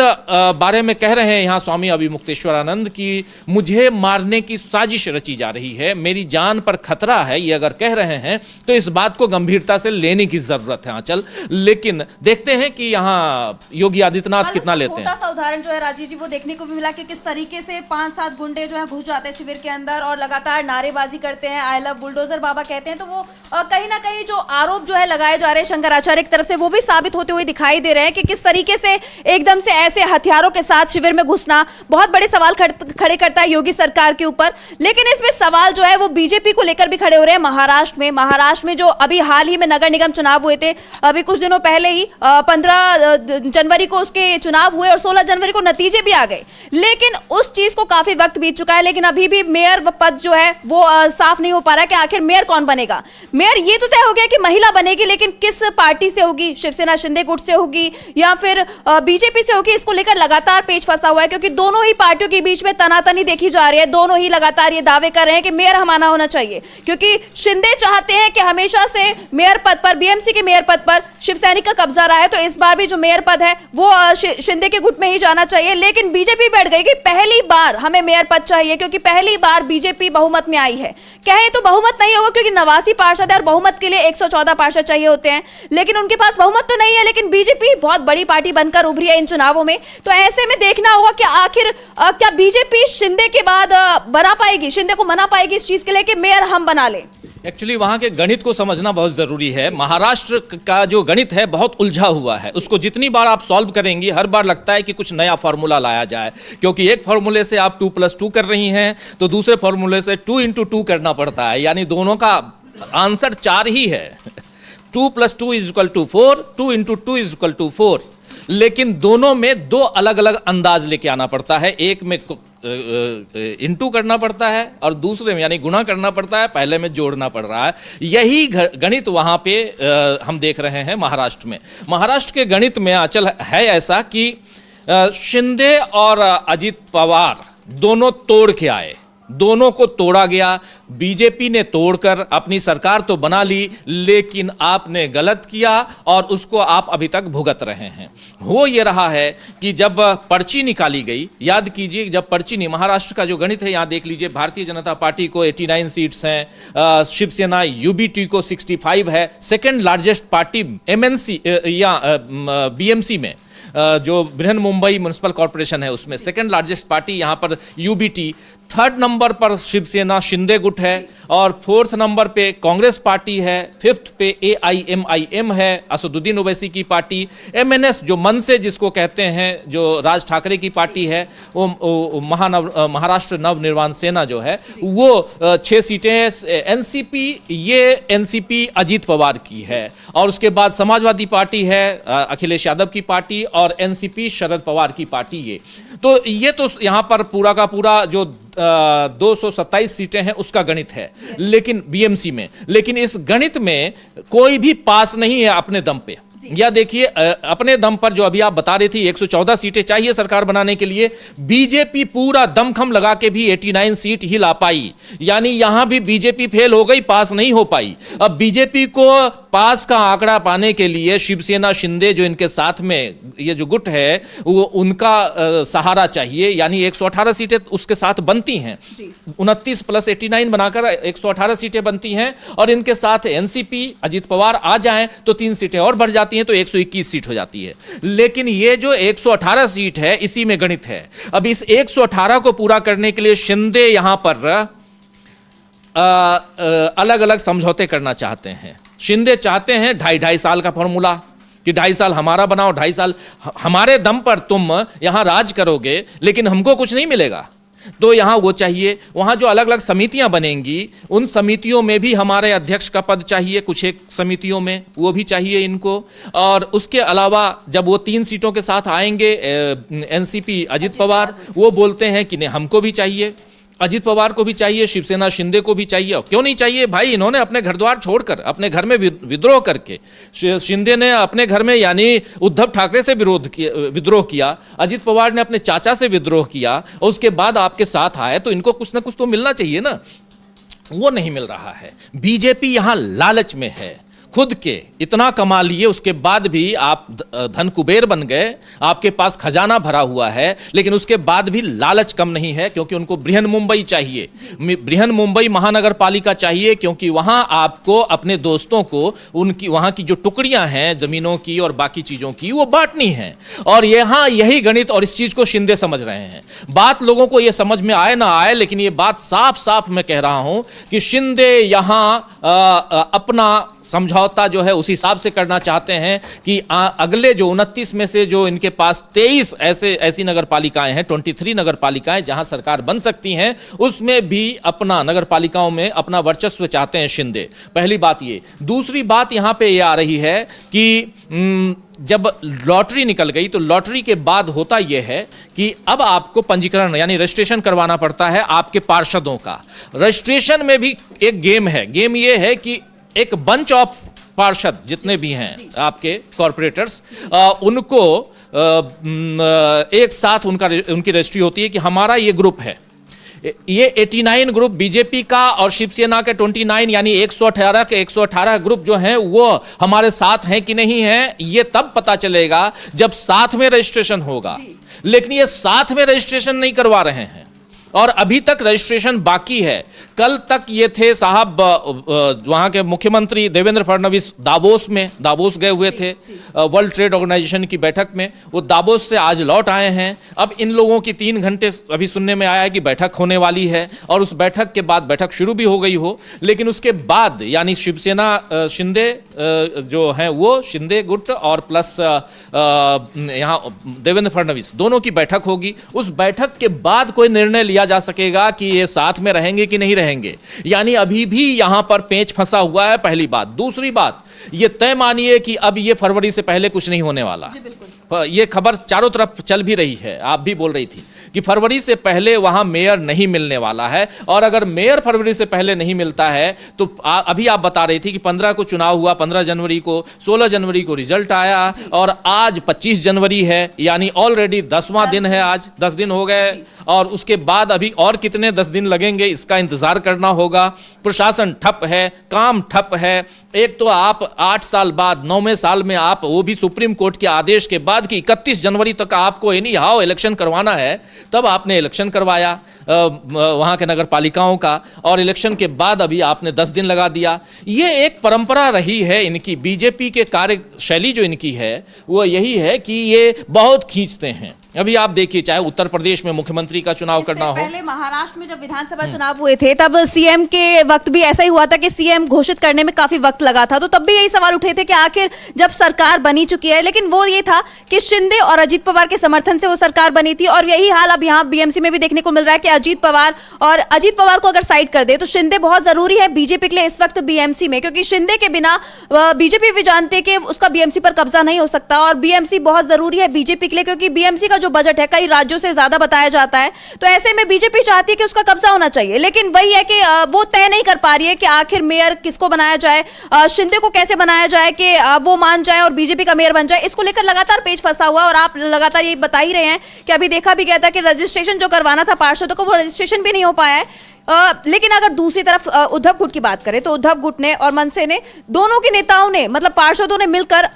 बारे में कह रहे हैं यहाँ स्वामी अभिमुक्तेश्वर आनंद की मुझे मारने की साजिश रची जा रही है, मेरी जान पर खतरा है, ये अगर कह रहे हैं तो इस बात को गंभीरता से लेने की जरूरत है आंचल। लेकिन देखते हैं कि यहाँ योगी आदित्यनाथ कितना लेते हैं। छोटा सा उदाहरण जो है राजीव जी वो देखने को भी मिला कि किस तरीके से 5-7 गुंडे जो है घुस जाते हैं शिविर के अंदर और लगातार नारेबाजी करते हैं, आई लव बुलडोजर बाबा कहते हैं। तो वो कहीं ना कहीं जो आरोप जो है लगाए जा रहे हैं शंकराचार्य की तरफ से, वो भी साबित होते हुए दिखाई दे रहे हैं कि किस तरीके से एकदम से ऐसे हथियारों के साथ शिविर में घुसना बहुत बड़े सवाल खड़े करता है योगी सरकार के ऊपर। लेकिन इसमें सवाल जो है वो बीजेपी को लेकर भी खड़े हो रहे हैं। महाराष्ट्र में जो अभी हाल ही में नगर निगम चुनाव हुए थे, अभी कुछ दिनों पहले ही 15 जनवरी को उसके चुनाव हुए और 16 जनवरी को नतीजे भी आ गए, लेकिन उस चीज को काफी वक्त बीत चुका है। लेकिन अभी भी मेयर पद जो है वो साफ नहीं हो पा रहा है कि आखिर मेयर कौन बनेगा। मेयर ये तो तय हो गया कि महिला बनेगी, लेकिन किस पार्टी से होगी, शिवसेना शिंदे गुट से होगी या फिर बीजेपी से होगी, इसको लेकर लगातार पेच फंसा हुआ है, क्योंकि दोनों ही पार्टियों के बीच में तनातनी देखी जा रही है। दोनों ही लगातार ये दावे कर रहे हैं कि मेयर हमारा होना चाहिए, क्योंकि शिंदे चाहते हैं कि हमेशा से मेयर पद पर, बीएमसी के मेयर पद पर शिवसैनिक का कब्जा रहा है, तो इस बार भी जो मेयर पद है वो शिंदे के गुट में ही जाना चाहिए। लेकिन बीजेपी बैठ गई कि पहली बार हमें मेयर पद चाहिए, क्योंकि पहली बार बीजेपी बहुमत में आई है। कहें तो बहुमत नहीं होगा, क्योंकि 89 पार्षद है और बहुमत के लिए 114 पार्षद चाहिए होते हैं, लेकिन उनके पास बहुमत तो नहीं है। लेकिन बीजेपी बहुत बड़ी पार्टी बनकर उभरी है इन चुनावों में, तो ऐसे में देखना होगा कि आखिर क्या बीजेपी शिंदे के बाद बना पाएगी, शिंदे को मना पाएगी इस चीज के लिए कि मेयर हम बना लें। एक्चुअली वहां के गणित को समझना बहुत जरूरी है। महाराष्ट्र का जो गणित है बहुत उलझा हुआ है, उसको जितनी बार आप सॉल्व करेंगी हर बार लगता है कि कुछ नया फॉर्मूला लाया जाए, क्योंकि एक फॉर्मूले से आप 2+2 कर रही हैं तो दूसरे फॉर्मूले से 2 × 2 करना पड़ता है, यानी दोनों का आंसर 4 ही है। 2+2 = 4, 2 × 2 = 4, लेकिन दोनों में 2 अलग अलग अंदाज लेके आना पड़ता है। एक में इंटू करना पड़ता है और दूसरे में यानी गुणा करना पड़ता है, पहले में जोड़ना पड़ रहा है। यही गणित वहां पे हम देख रहे हैं महाराष्ट्र में। महाराष्ट्र के गणित में आंचल है ऐसा कि शिंदे और अजित पवार दोनों तोड़ के आए, दोनों को तोड़ा गया। बीजेपी ने तोड़कर अपनी सरकार तो बना ली, लेकिन आपने गलत किया और उसको आप अभी तक भुगत रहे हैं। हो ये रहा है कि जब पर्ची निकाली गई, याद कीजिए जब पर्ची नहीं, महाराष्ट्र का जो गणित है यहाँ देख लीजिए, भारतीय जनता पार्टी को 89 सीट्स हैं, शिवसेना यूबीटी को 65 है, सेकेंड लार्जेस्ट पार्टी एमएनसी या बीएमसी में जो बृहन मुंबई म्युनिसिपल कॉर्पोरेशन है उसमें सेकंड लार्जेस्ट पार्टी यहाँ पर यूबीटी, 3rd नंबर पर शिवसेना शिंदे गुट है और 4th नंबर पे कांग्रेस पार्टी है, 5th पे AIMIM है, असदुद्दीन ओवैसी की पार्टी, MNS जो मन से जिसको कहते हैं जो राज ठाकरे की पार्टी है, वो महाराष्ट्र नव निर्माण सेना जो है वो 6 सीटें हैं। एनसीपी, ये एनसीपी अजीत पवार की है और उसके बाद समाजवादी पार्टी है अखिलेश यादव की पार्टी और एनसीपी शरद पवार की पार्टी। ये तो यहाँ पर पूरा का पूरा जो 227 सीटें हैं उसका गणित है, लेकिन बीएमसी में, लेकिन इस गणित में कोई भी पास नहीं है अपने दम पे। या देखिए अपने दम पर जो अभी आप बता रही थी 114 सीटें चाहिए सरकार बनाने के लिए, बीजेपी पूरा दमखम लगा के भी 89 सीट ही ला पाई, यानी यहां भी बीजेपी फेल हो गई, पास नहीं हो पाई। अब बीजेपी को पास का आंकड़ा पाने के लिए शिवसेना शिंदे जो इनके साथ में ये जो गुट है वो उनका सहारा चाहिए, यानी 118 सीटें उसके साथ बनती बनती हैं, 29 + 89 बनाकर 118 सीटें बनती हैं, और इनके साथ एनसीपी अजीत पवार आ जाएं तो 3 सीटें और बढ़ जाती हैं, तो 121 सीट हो जाती है। लेकिन ये जो 118 सीट है, इसी में गणित है। अब इस 118 को पूरा करने के लिए शिंदे यहां पर अलग अलग समझौते करना चाहते हैं। शिंदे चाहते हैं 2.5 साल का फॉर्मूला, कि 2.5 साल हमारा बनाओ, 2.5 साल हमारे दम पर तुम यहां राज करोगे, लेकिन हमको कुछ नहीं मिलेगा। तो यहां वो चाहिए। वहां जो अलग अलग समितियां बनेंगी, उन समितियों में भी हमारे अध्यक्ष का पद चाहिए, कुछ एक समितियों में वो भी चाहिए इनको। और उसके अलावा जब वो 3 सीटों के साथ आएंगे, एनसीपी अजीत पवार, वो बोलते हैं कि नहीं हमको भी चाहिए, अजीत पवार को भी चाहिए, शिवसेना शिंदे को भी चाहिए। और क्यों नहीं चाहिए भाई, इन्होंने अपने घर द्वार छोड़कर अपने घर में विद्रोह करके, शिंदे ने अपने घर में यानी उद्धव ठाकरे से विद्रोह किया, अजीत पवार ने अपने चाचा से विद्रोह किया, और उसके बाद आपके साथ आए, तो इनको कुछ ना कुछ तो मिलना चाहिए ना। वो नहीं मिल रहा है। बीजेपी यहां लालच में है, खुद के इतना कमा लिए, उसके बाद भी आप धन कुबेर बन गए, आपके पास खजाना भरा हुआ है, लेकिन उसके बाद भी लालच कम नहीं है, क्योंकि उनको बृहन मुंबई चाहिए, बृहन मुंबई महानगर पालिका चाहिए, क्योंकि वहां आपको अपने दोस्तों को उनकी वहां की जो टुकड़ियां हैं जमीनों की और बाकी चीजों की, वो बांटनी है। और यहां यही गणित, और इस चीज को शिंदे समझ रहे हैं। बात लोगों को यह समझ में आए ना आए, लेकिन यह बात साफ साफ मैं कह रहा हूं कि शिंदे यहां अपना समझौता जो है उस हिसाब से करना चाहते हैं कि अगले जो 29 में से जो इनके पास 23 ऐसी नगर पालिकाएं हैं, 23 नगर पालिकाएं जहां सरकार बन सकती हैं, उसमें भी अपना नगर पालिकाओं में अपना वर्चस्व चाहते हैं शिंदे। पहली बात ये। दूसरी बात यहां पे ये आ रही है कि जब लॉटरी निकल गई, तो लॉटरी के बाद होता यह है कि अब आपको पंजीकरण यानी रजिस्ट्रेशन करवाना पड़ता है आपके पार्षदों का। रजिस्ट्रेशन में भी एक गेम है। गेम ये है कि एक बंच ऑफ पार्षद जितने भी हैं आपके कॉर्पोरेटर्स, उनको एक साथ उनकी रजिस्ट्री होती है कि हमारा ये ग्रुप है। ये 89 ग्रुप बीजेपी का और शिवसेना के 29 यानी 118 के 118 ग्रुप जो हैं वो हमारे साथ हैं कि नहीं हैं, ये तब पता चलेगा जब साथ में रजिस्ट्रेशन होगा। लेकिन ये साथ में रजिस्ट्रेशन नहीं करवा रहे हैं, और अभी तक रजिस्ट्रेशन बाकी है। कल तक ये थे साहब, वहां के मुख्यमंत्री देवेंद्र फडणवीस दावोस गए हुए थे वर्ल्ड ट्रेड ऑर्गेनाइजेशन की बैठक में। वो दावोस से आज लौट आए हैं। अब इन लोगों की 3 घंटे अभी सुनने में आया है कि बैठक होने वाली है, और उस बैठक के बाद बैठक शुरू भी हो गई हो, लेकिन उसके बाद यानी शिवसेना शिंदे जो हैं वो शिंदे गुट और प्लस यहाँ देवेंद्र फडणवीस दोनों की बैठक होगी। उस बैठक के बाद कोई निर्णय लिया जा सकेगा कि ये साथ में रहेंगे कि नहीं रहेंगे। यानी अभी भी यहां पर पेंच फंसा हुआ है, पहली बात। दूसरी बात, ये तय मानिए कि अब ये फरवरी से पहले कुछ नहीं होने वाला। ये खबर चारों तरफ चल भी रही है, आप भी बोल रही थी कि फरवरी से पहले वहां मेयर नहीं मिलने वाला है। और अगर मेयर फरवरी से पहले नहीं मिलता है तो अभी आप बता रही थी कि 15 को चुनाव हुआ, 15 जनवरी को, 16 जनवरी को रिजल्ट आया, और आज 25 जनवरी है, यानी ऑलरेडी 10वां दिन है, आज 10 दिन हो गए। और उसके बाद अभी और कितने 10 दिन लगेंगे, इसका इंतजार करना होगा। प्रशासन ठप है, काम ठप है। एक तो आप 8 साल बाद 9वें साल में आप, वो भी सुप्रीम कोर्ट के आदेश के बाद कि 31 जनवरी तक आपको एनी हाउ इलेक्शन करवाना है, तब आपने इलेक्शन करवाया वहां के नगर पालिकाओं का, और इलेक्शन के बाद अभी आपने 10 दिन लगा दिया। ये एक परंपरा रही है इनकी। बीजेपी के कार्यशैली जो इनकी है वो यही है कि ये बहुत खींचते हैं। अभी आप देखिए, चाहे उत्तर प्रदेश में मुख्यमंत्री का चुनाव करना हो, पहले महाराष्ट्र में जब विधानसभा चुनाव हुए थे तब सीएम के वक्त भी ऐसा ही हुआ था कि सीएम घोषित करने में काफी वक्त लगा था। तो तब भी यही सवाल उठे थे कि आखिर जब सरकार बनी चुकी है, लेकिन वो ये था कि शिंदे और अजीत पवार के समर्थन से वो सरकार बनी थी। और यही हाल अब यहाँ बीएमसी में भी देखने को मिल रहा है कि अजीत पवार को अगर साइड कर दे तो शिंदे बहुत जरूरी है बीजेपी के लिए इस वक्त बीएमसी में, क्योंकि शिंदे के बिना बीजेपी भी जानते हैं कि उसका बीएमसी पर कब्जा नहीं हो सकता। और बीएमसी बहुत जरूरी है बीजेपी के लिए, क्योंकि बीएमसी का जो बजट है कई राज्यों से ज्यादा बताया जाता है। तो ऐसे में बीजेपी चाहती है कि उसका कब्जा होना चाहिए, लेकिन वही है कि वो तय नहीं कर पा रही है कि आखिर मेयर किसको बनाया जाए, शिंदे को कैसे बनाया जाए कि वो मान जाए और बीजेपी का मेयर बन जाए। इसको लेकर लगातार पेच फंसा हुआ, और आप लगातार ये बता ही रहे हैं कि अभी देखा भी गया था कि रजिस्ट्रेशन जो करवाना था पार्षदों को, वो रजिस्ट्रेशन भी नहीं हो पाया है। लेकिन अगर दूसरी तरफ उद्धव गुट की बात करें तो उद्धव गुट ने और मनसे ने, दोनों के नेताओं ने, मतलब पार्षदों ने मिलकर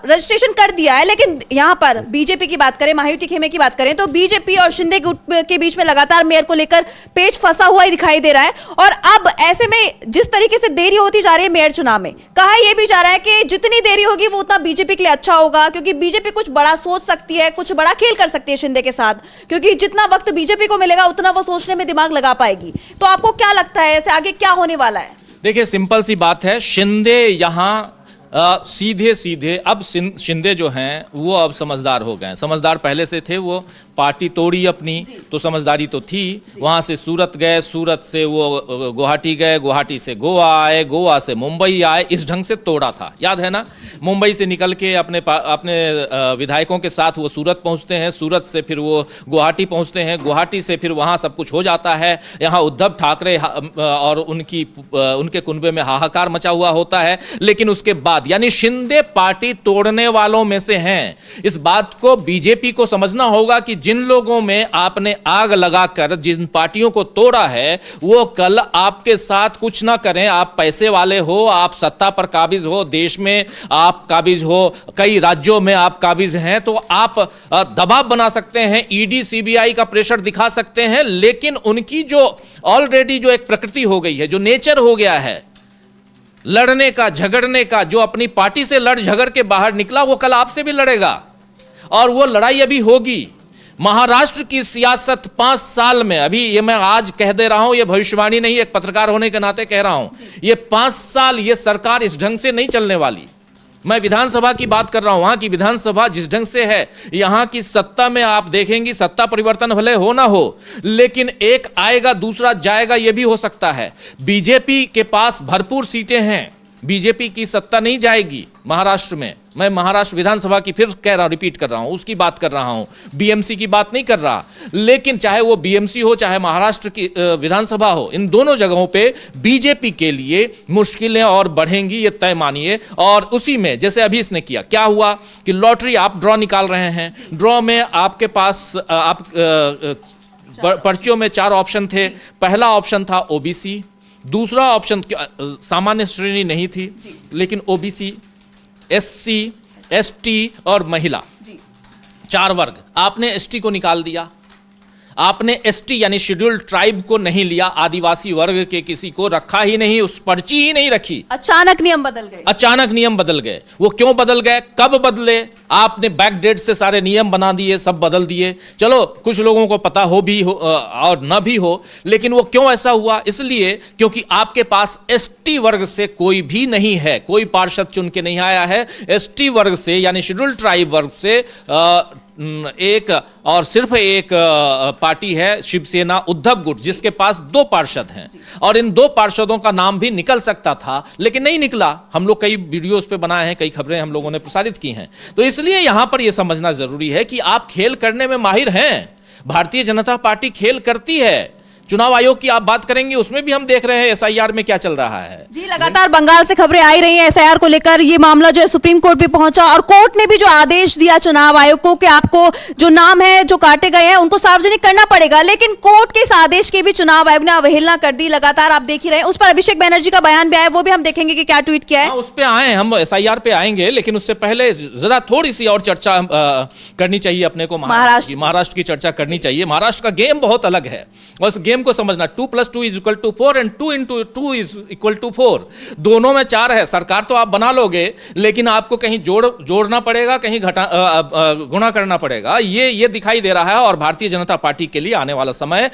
रजिस्ट्रेशन कर दिया है। लेकिन यहां पर बीजेपी की बात करें, महायुति खेमे की बात करें तो बीजेपी और शिंदे के बीच में लगातार मेयर को लेकर पेच फंसा हुआ ही दिखाई दे रहा है। और अब ऐसे में जिस तरीके से देरी होती जा रही है मेयर चुनाव में, कहा यह भी जा रहा है कि जितनी देरी होगी वो उतना बीजेपी के लिए अच्छा होगा, क्योंकि बीजेपी कुछ बड़ा सोच सकती है, कुछ बड़ा खेल कर सकती है शिंदे के साथ, क्योंकि जितना वक्त बीजेपी को मिलेगा उतना वो सोचने में दिमाग लगा पाएगी। तो आपको क्या लगता है ऐसे आगे क्या होने वाला है? देखिए, सिंपल सी बात है, शिंदे यहां सीधे सीधे अब शिंदे जो हैं वो अब समझदार हो गए। समझदार पहले से थे, वो पार्टी तोड़ी अपनी तो समझदारी तो थी। वहां से सूरत गए, सूरत से वो गुवाहाटी गए, गुवाहाटी से गोवा आए, गोवा से मुंबई आए, इस ढंग से तोड़ा था, याद है ना। मुंबई से निकल के अपने विधायकों के साथ वो सूरत पहुंचते हैं, सूरत से फिर वो गुवाहाटी पहुंचते हैं, गुवाहाटी से फिर वहां सब कुछ हो जाता है। यहाँ उद्धव ठाकरे और उनके कुनबे में हाहाकार मचा हुआ होता है। लेकिन उसके बाद यानी शिंदे पार्टी तोड़ने वालों में से हैं। इस बात को बीजेपी को समझना होगा कि जिन लोगों में आपने आग लगाकर जिन पार्टियों को तोड़ा है वो कल आपके साथ कुछ ना करें। आप पैसे वाले हो, आप सत्ता पर काबिज हो, देश में आप काबिज हो, कई राज्यों में आप काबिज हैं, तो आप दबाव बना सकते हैं, ईडी सीबीआई का प्रेशर दिखा सकते हैं। लेकिन उनकी जो ऑलरेडी जो एक प्रकृति हो गई है, जो नेचर हो गया है लड़ने का, झगड़ने का, जो अपनी पार्टी से लड़ झगड़ के बाहर निकला वो कल आपसे भी लड़ेगा और वो लड़ाई अभी होगी। महाराष्ट्र की सियासत 5 साल में, अभी ये मैं आज कह दे रहा हूं, ये भविष्यवाणी नहीं, एक पत्रकार होने के नाते कह रहा हूं, ये 5 साल ये सरकार इस ढंग से नहीं चलने वाली। मैं विधानसभा की बात कर रहा हूं, वहां की विधानसभा जिस ढंग से है, यहां की सत्ता में आप देखेंगी, सत्ता परिवर्तन भले हो ना हो, लेकिन एक आएगा दूसरा जाएगा, यह भी हो सकता है। बीजेपी के पास भरपूर सीटें हैं, बीजेपी की सत्ता नहीं जाएगी महाराष्ट्र में। मैं महाराष्ट्र विधानसभा की फिर कह रहा हूं, रिपीट कर रहा हूं, उसकी बात कर रहा हूं, बीएमसी की बात नहीं कर रहा। लेकिन चाहे वो बीएमसी हो, चाहे महाराष्ट्र की विधानसभा हो, इन दोनों जगहों पे बीजेपी के लिए मुश्किलें और बढ़ेंगी, ये तय मानिए। और उसी में जैसे अभी इसने किया, क्या हुआ कि लॉटरी आप ड्रॉ निकाल रहे हैं, ड्रॉ में आपके पास पर्चियों में 4 ऑप्शन थे। पहला ऑप्शन था ओबीसी, दूसरा ऑप्शन सामान्य श्रेणी नहीं थी, लेकिन ओबीसी, एससी, एसटी और महिला, 4 वर्ग। आपने एसटी को निकाल दिया, आपने एसटी यानी शेड्यूल्ड ट्राइब को नहीं लिया, आदिवासी वर्ग के किसी को रखा ही नहीं, उस पर्ची ही नहीं रखी। अचानक नियम बदल गए, अचानक नियम बदल गए। वो क्यों बदल गए, कब बदले? आपने बैकडेट से सारे नियम बना दिए, सब बदल दिए। चलो कुछ लोगों को पता हो भी हो और न भी हो, लेकिन वो क्यों ऐसा हुआ? इसलिए क्योंकि आपके पास एसटी वर्ग से कोई भी नहीं है, कोई पार्षद चुन के नहीं आया है। एसटी वर्ग से यानी शेड्यूल्ड ट्राइब वर्ग से एक और सिर्फ एक पार्टी है, शिवसेना उद्धव गुट, जिसके पास 2 पार्षद हैं और इन 2 पार्षदों का नाम भी निकल सकता था, लेकिन नहीं निकला। हम लोग कई वीडियोस पे बनाए हैं, कई खबरें हम लोगों ने प्रसारित की हैं। तो इसलिए यहां पर यह समझना जरूरी है कि आप खेल करने में माहिर हैं। भारतीय जनता पार्टी खेल करती है। चुनाव आयोग की आप बात करेंगे, उसमें भी हम देख रहे हैं एसआईआर में क्या चल रहा है। जी, लगातार बंगाल से खबरें आई रही हैं एसआईआर को लेकर। ये मामला जो है सुप्रीम कोर्ट भी पहुंचा और कोर्ट ने भी जो आदेश दिया चुनाव आयोग को कि आपको जो नाम है जो काटे गए हैं उनको सार्वजनिक करना पड़ेगा, लेकिन कोर्ट के इस आदेश की भी चुनाव आयोग ने अवहेलना कर दी। लगातार आप देख ही रहे हैं, उस पर अभिषेक बनर्जी का बयान भी आया, वो भी हम देखेंगे कि क्या ट्वीट किया है। उस पर आए, हम एसआईआर पे आएंगे, लेकिन उससे पहले जरा थोड़ी सी और चर्चा करनी चाहिए अपने को। महाराष्ट्र की चर्चा करनी चाहिए। महाराष्ट्र का गेम बहुत अलग है और उस गेम को समझना, 2 + 2 = 4 एंड 2 × 2 = 4। दोनों में 4 है। सरकार तो आप बना लोगे, लेकिन आपको कहीं जोड़ना पड़ेगा, कहीं गुणा करना पड़ेगा। ये दिखाई दे रहा है और भारतीय जनता पार्टी के लिए आने वाला समय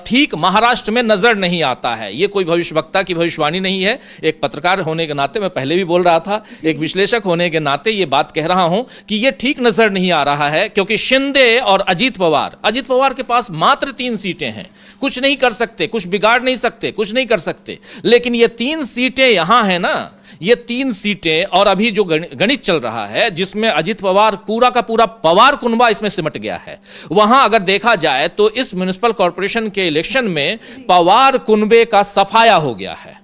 ठीक महाराष्ट्र में नजर नहीं आता है। ये कोई भविष्यवक्ता की भविष्यवाणी नहीं है। एक पत्रकार होने के नाते मैं पहले भी बोल रहा था, एक विश्लेषक होने के नाते ये बात कह रहा हूं कि ये ठीक नजर नहीं आ रहा है, क्योंकि शिंदे और अजीत पवार के पास मात्र 3 सीटें हैं। कुछ नहीं कर सकते, कुछ बिगाड़ नहीं सकते, कुछ नहीं कर सकते। लेकिन ये 3 सीटें यहां है ना, ये 3 सीटें और अभी जो गणित चल रहा है, जिसमें अजित पवार पूरा का पूरा पवार कुनबा इसमें सिमट गया है। वहां अगर देखा जाए तो इस म्युनिसिपल कॉर्पोरेशन के इलेक्शन में पवार कुनबे का सफाया हो गया है।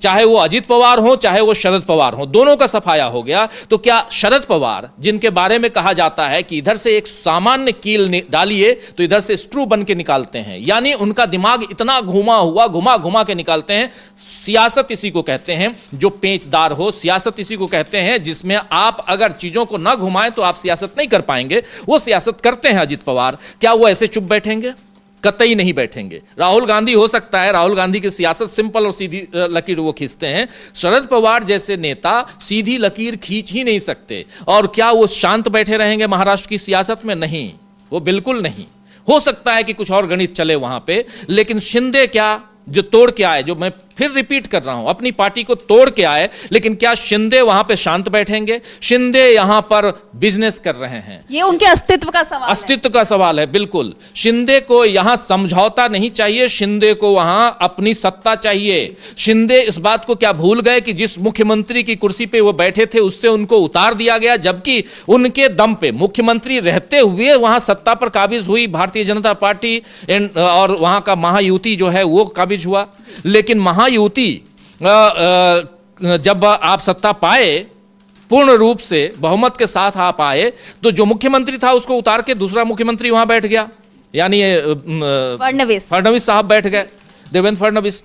चाहे वो अजित पवार हो चाहे वो शरद पवार हो, दोनों का सफाया हो गया। तो क्या शरद पवार, जिनके बारे में कहा जाता है कि इधर से एक सामान्य कील डालिए तो इधर से स्क्रू बन के निकालते हैं, यानी उनका दिमाग इतना घुमा घुमा के निकालते हैं। सियासत इसी को कहते हैं जो पेचदार हो, सियासत इसी को कहते हैं जिसमें आप अगर चीजों को ना घुमाएं तो आप सियासत नहीं कर पाएंगे। वो सियासत करते हैं अजित पवार। क्या वो ऐसे चुप बैठेंगे? कतई नहीं बैठेंगे। राहुल गांधी हो सकता है, राहुल गांधी की सियासत सिंपल और सीधी लकीर वो खींचते हैं। शरद पवार जैसे नेता सीधी लकीर खींच ही नहीं सकते। और क्या वो शांत बैठे रहेंगे महाराष्ट्र की सियासत में? नहीं, वो बिल्कुल नहीं। हो सकता है कि कुछ और गणित चले वहां पे, लेकिन शिंदे क्या जो तोड़ के आए, जो मैं फिर रिपीट कर रहा हूं, अपनी पार्टी को तोड़ के आए, लेकिन क्या शिंदे वहां पे शांत बैठेंगे? शिंदे यहां पर बिजनेस कर रहे हैं। ये उनके अस्तित्व का सवाल है। अस्तित्व का सवाल है, बिल्कुल। शिंदे को यहां समझौता नहीं चाहिए, शिंदे को वहां अपनी सत्ता चाहिए। शिंदे इस बात को क्या भूल गए कि जिस मुख्यमंत्री की कुर्सी पे वो बैठे थे उससे उनको उतार दिया गया, जबकि उनके दम पे मुख्यमंत्री रहते हुए वहां सत्ता पर काबिज हुई भारतीय जनता पार्टी और वहां का महायुति जो है वो काबिज हुआ। लेकिन महायुति जब आप सत्ता पाए, पूर्ण रूप से बहुमत के साथ आप आए, तो जो मुख्यमंत्री था उसको उतार के दूसरा मुख्यमंत्री वहां बैठ गया, यानी फडणवीस साहब बैठ गए, देवेंद्र फडणवीस।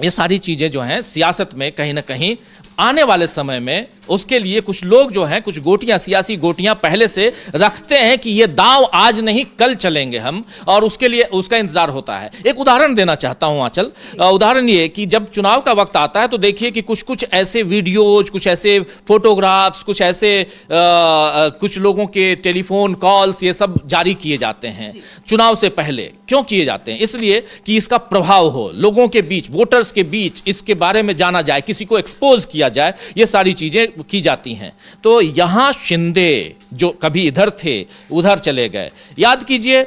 ये सारी चीजें जो हैं सियासत में कहीं ना कहीं आने वाले समय में उसके लिए कुछ लोग जो हैं, कुछ गोटियां, सियासी गोटियां पहले से रखते हैं कि ये दांव आज नहीं कल चलेंगे हम, और उसके लिए उसका इंतजार होता है। एक उदाहरण देना चाहता हूं आंचल। उदाहरण ये कि जब चुनाव का वक्त आता है तो देखिए कि कुछ कुछ ऐसे वीडियोज, कुछ ऐसे फोटोग्राफ्स, कुछ ऐसे कुछ लोगों के टेलीफोन कॉल्स ये सब जारी किए जाते हैं चुनाव से पहले। क्यों किए जाते हैं? इसलिए कि इसका प्रभाव हो लोगों के बीच, वोटर्स के बीच, इसके बारे में जाना जाए, किसी को एक्सपोज किया जाए, ये सारी चीजें की जाती हैं। तो यहां शिंदे जो कभी इधर थे उधर चले गए। याद कीजिए